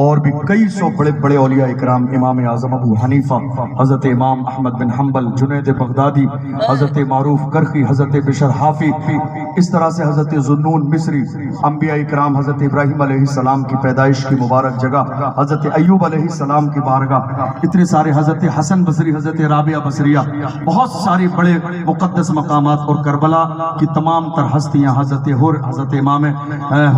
اور بھی کئی سو بڑے بڑے اولیاء اکرام، امام اعظم ابو حنیفہ، حضرت امام احمد بن حنبل، جنید بغدادی، حضرت معروف کرخی، حضرت بشر حافی، اس طرح سے حضرت ذوالنون مصری، انبیاء اکرام، حضرت ابراہیم علیہ السلام کی پیدائش کی مبارک جگہ، حضرت ایوب علیہ السلام کی بارگاہ، اتنے سارے، حضرت حسن بصری، حضرت رابعہ بصریہ، بہت سارے بڑے مقدس مقامات، اور کربلا کی تمام تر ہستیاں، حضرت حر، حضرت امام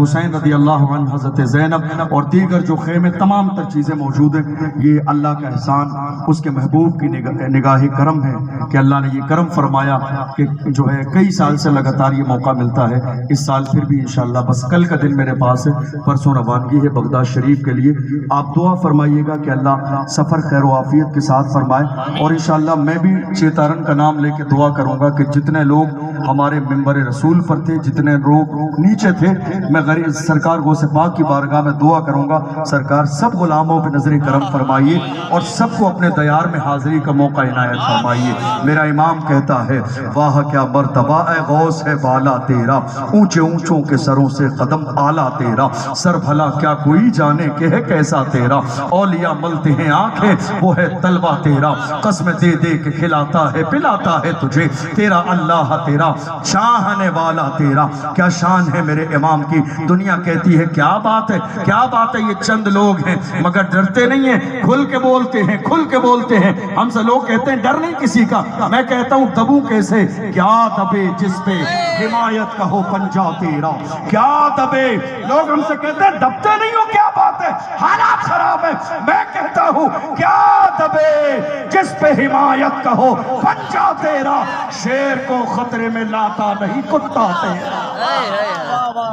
حسین رضی اللہ عنہ، حضرت زینب اور دیگر جو صدقے میں تمام تر چیزیں موجود ہیں. یہ اللہ کا احسان، اس کے محبوب کی نگاہ کرم ہے کہ اللہ نے یہ کرم فرمایا کہ جو ہے کئی سال سے لگاتار یہ موقع ملتا ہے. اس سال پھر بھی انشاءاللہ، بس کل کا دن میرے پاس ہے، پرسوں روانگی ہے بغداد شریف کے لیے. آپ دعا فرمائیے گا کہ اللہ سفر خیر و عافیت کے ساتھ فرمائے. اور انشاءاللہ میں بھی چیتارن کا نام لے کے دعا کروں گا کہ جتنے لوگ ہمارے ممبر رسول پر تھے، جتنے لوگ نیچے تھے، میں سرکار غوث پاک کی بارگاہ میں دعا کروں گا سرکار سب غلاموں پہ نظر کرم فرمائیے اور سب کو اپنے دیار میں حاضری کا موقع عنایت فرمائیے. میرا امام کہتا ہے واہ کیا مرتبہ اے غوث ہے بالا تیرا، اونچے اونچوں کے سروں سے قدم آلہ تیرا، سر بھلا کیا کوئی جانے کہ ہے کیسا تیرا، اولیاء ملتے ہیں آنکھیں وہ ہے طلبہ تیرا، قسم دے دے کے کھلاتا ہے پلاتا ہے تجھے تیرا اللہ تیرا، چاہنے والا تیرا. کیا شان ہے میرے امام کی. دنیا کہتی ہے کیا بات ہے، کیا بات ہے، یہ چند لوگ ہیں مگر ڈرتے نہیں ہیں، کھل کے بولتے ہیں، کھل کے بولتے ہیں. ہم سے لوگ کہتے ہیں ڈر نہیں کسی کا، میں کہتا ہوں دبوں کیسے. کیا دبے جس پہ حمایت کا ہو پنجا تیرا، کیا دبے. لوگ ہم سے کہتے ہیں دبتے نہیں ہو، کیا بات ہے، حالات خراب ہے. میں کہتا ہوں کیا دبے جس پہ حمایت کا ہو پنجا تیرا، شیر کو خطرے میں لاتا نہیں کتا تیرا.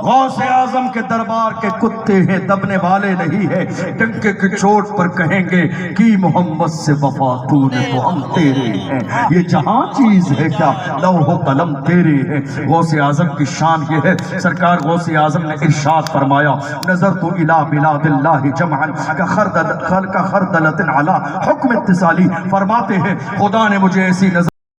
غوث اعظم کے دربار کے کتے ہیں، دبنے والے نہیں ہے. ڈنکے کی چوٹ پر کہیں گے کہ محمد سے وفا تو نے تو ہم تیرے ہیں. یہ جہاں چیز ہے کیا لوح و قلم تیرے ہیں. غوث اعظم کی شان یہ ہے، سرکار غوث اعظم نے ارشاد فرمایا نظرت الی بلاد اللہ جمعا کا خردلۃ علی حکم اتصالی. فرماتے ہیں خدا نے مجھے ایسی نظر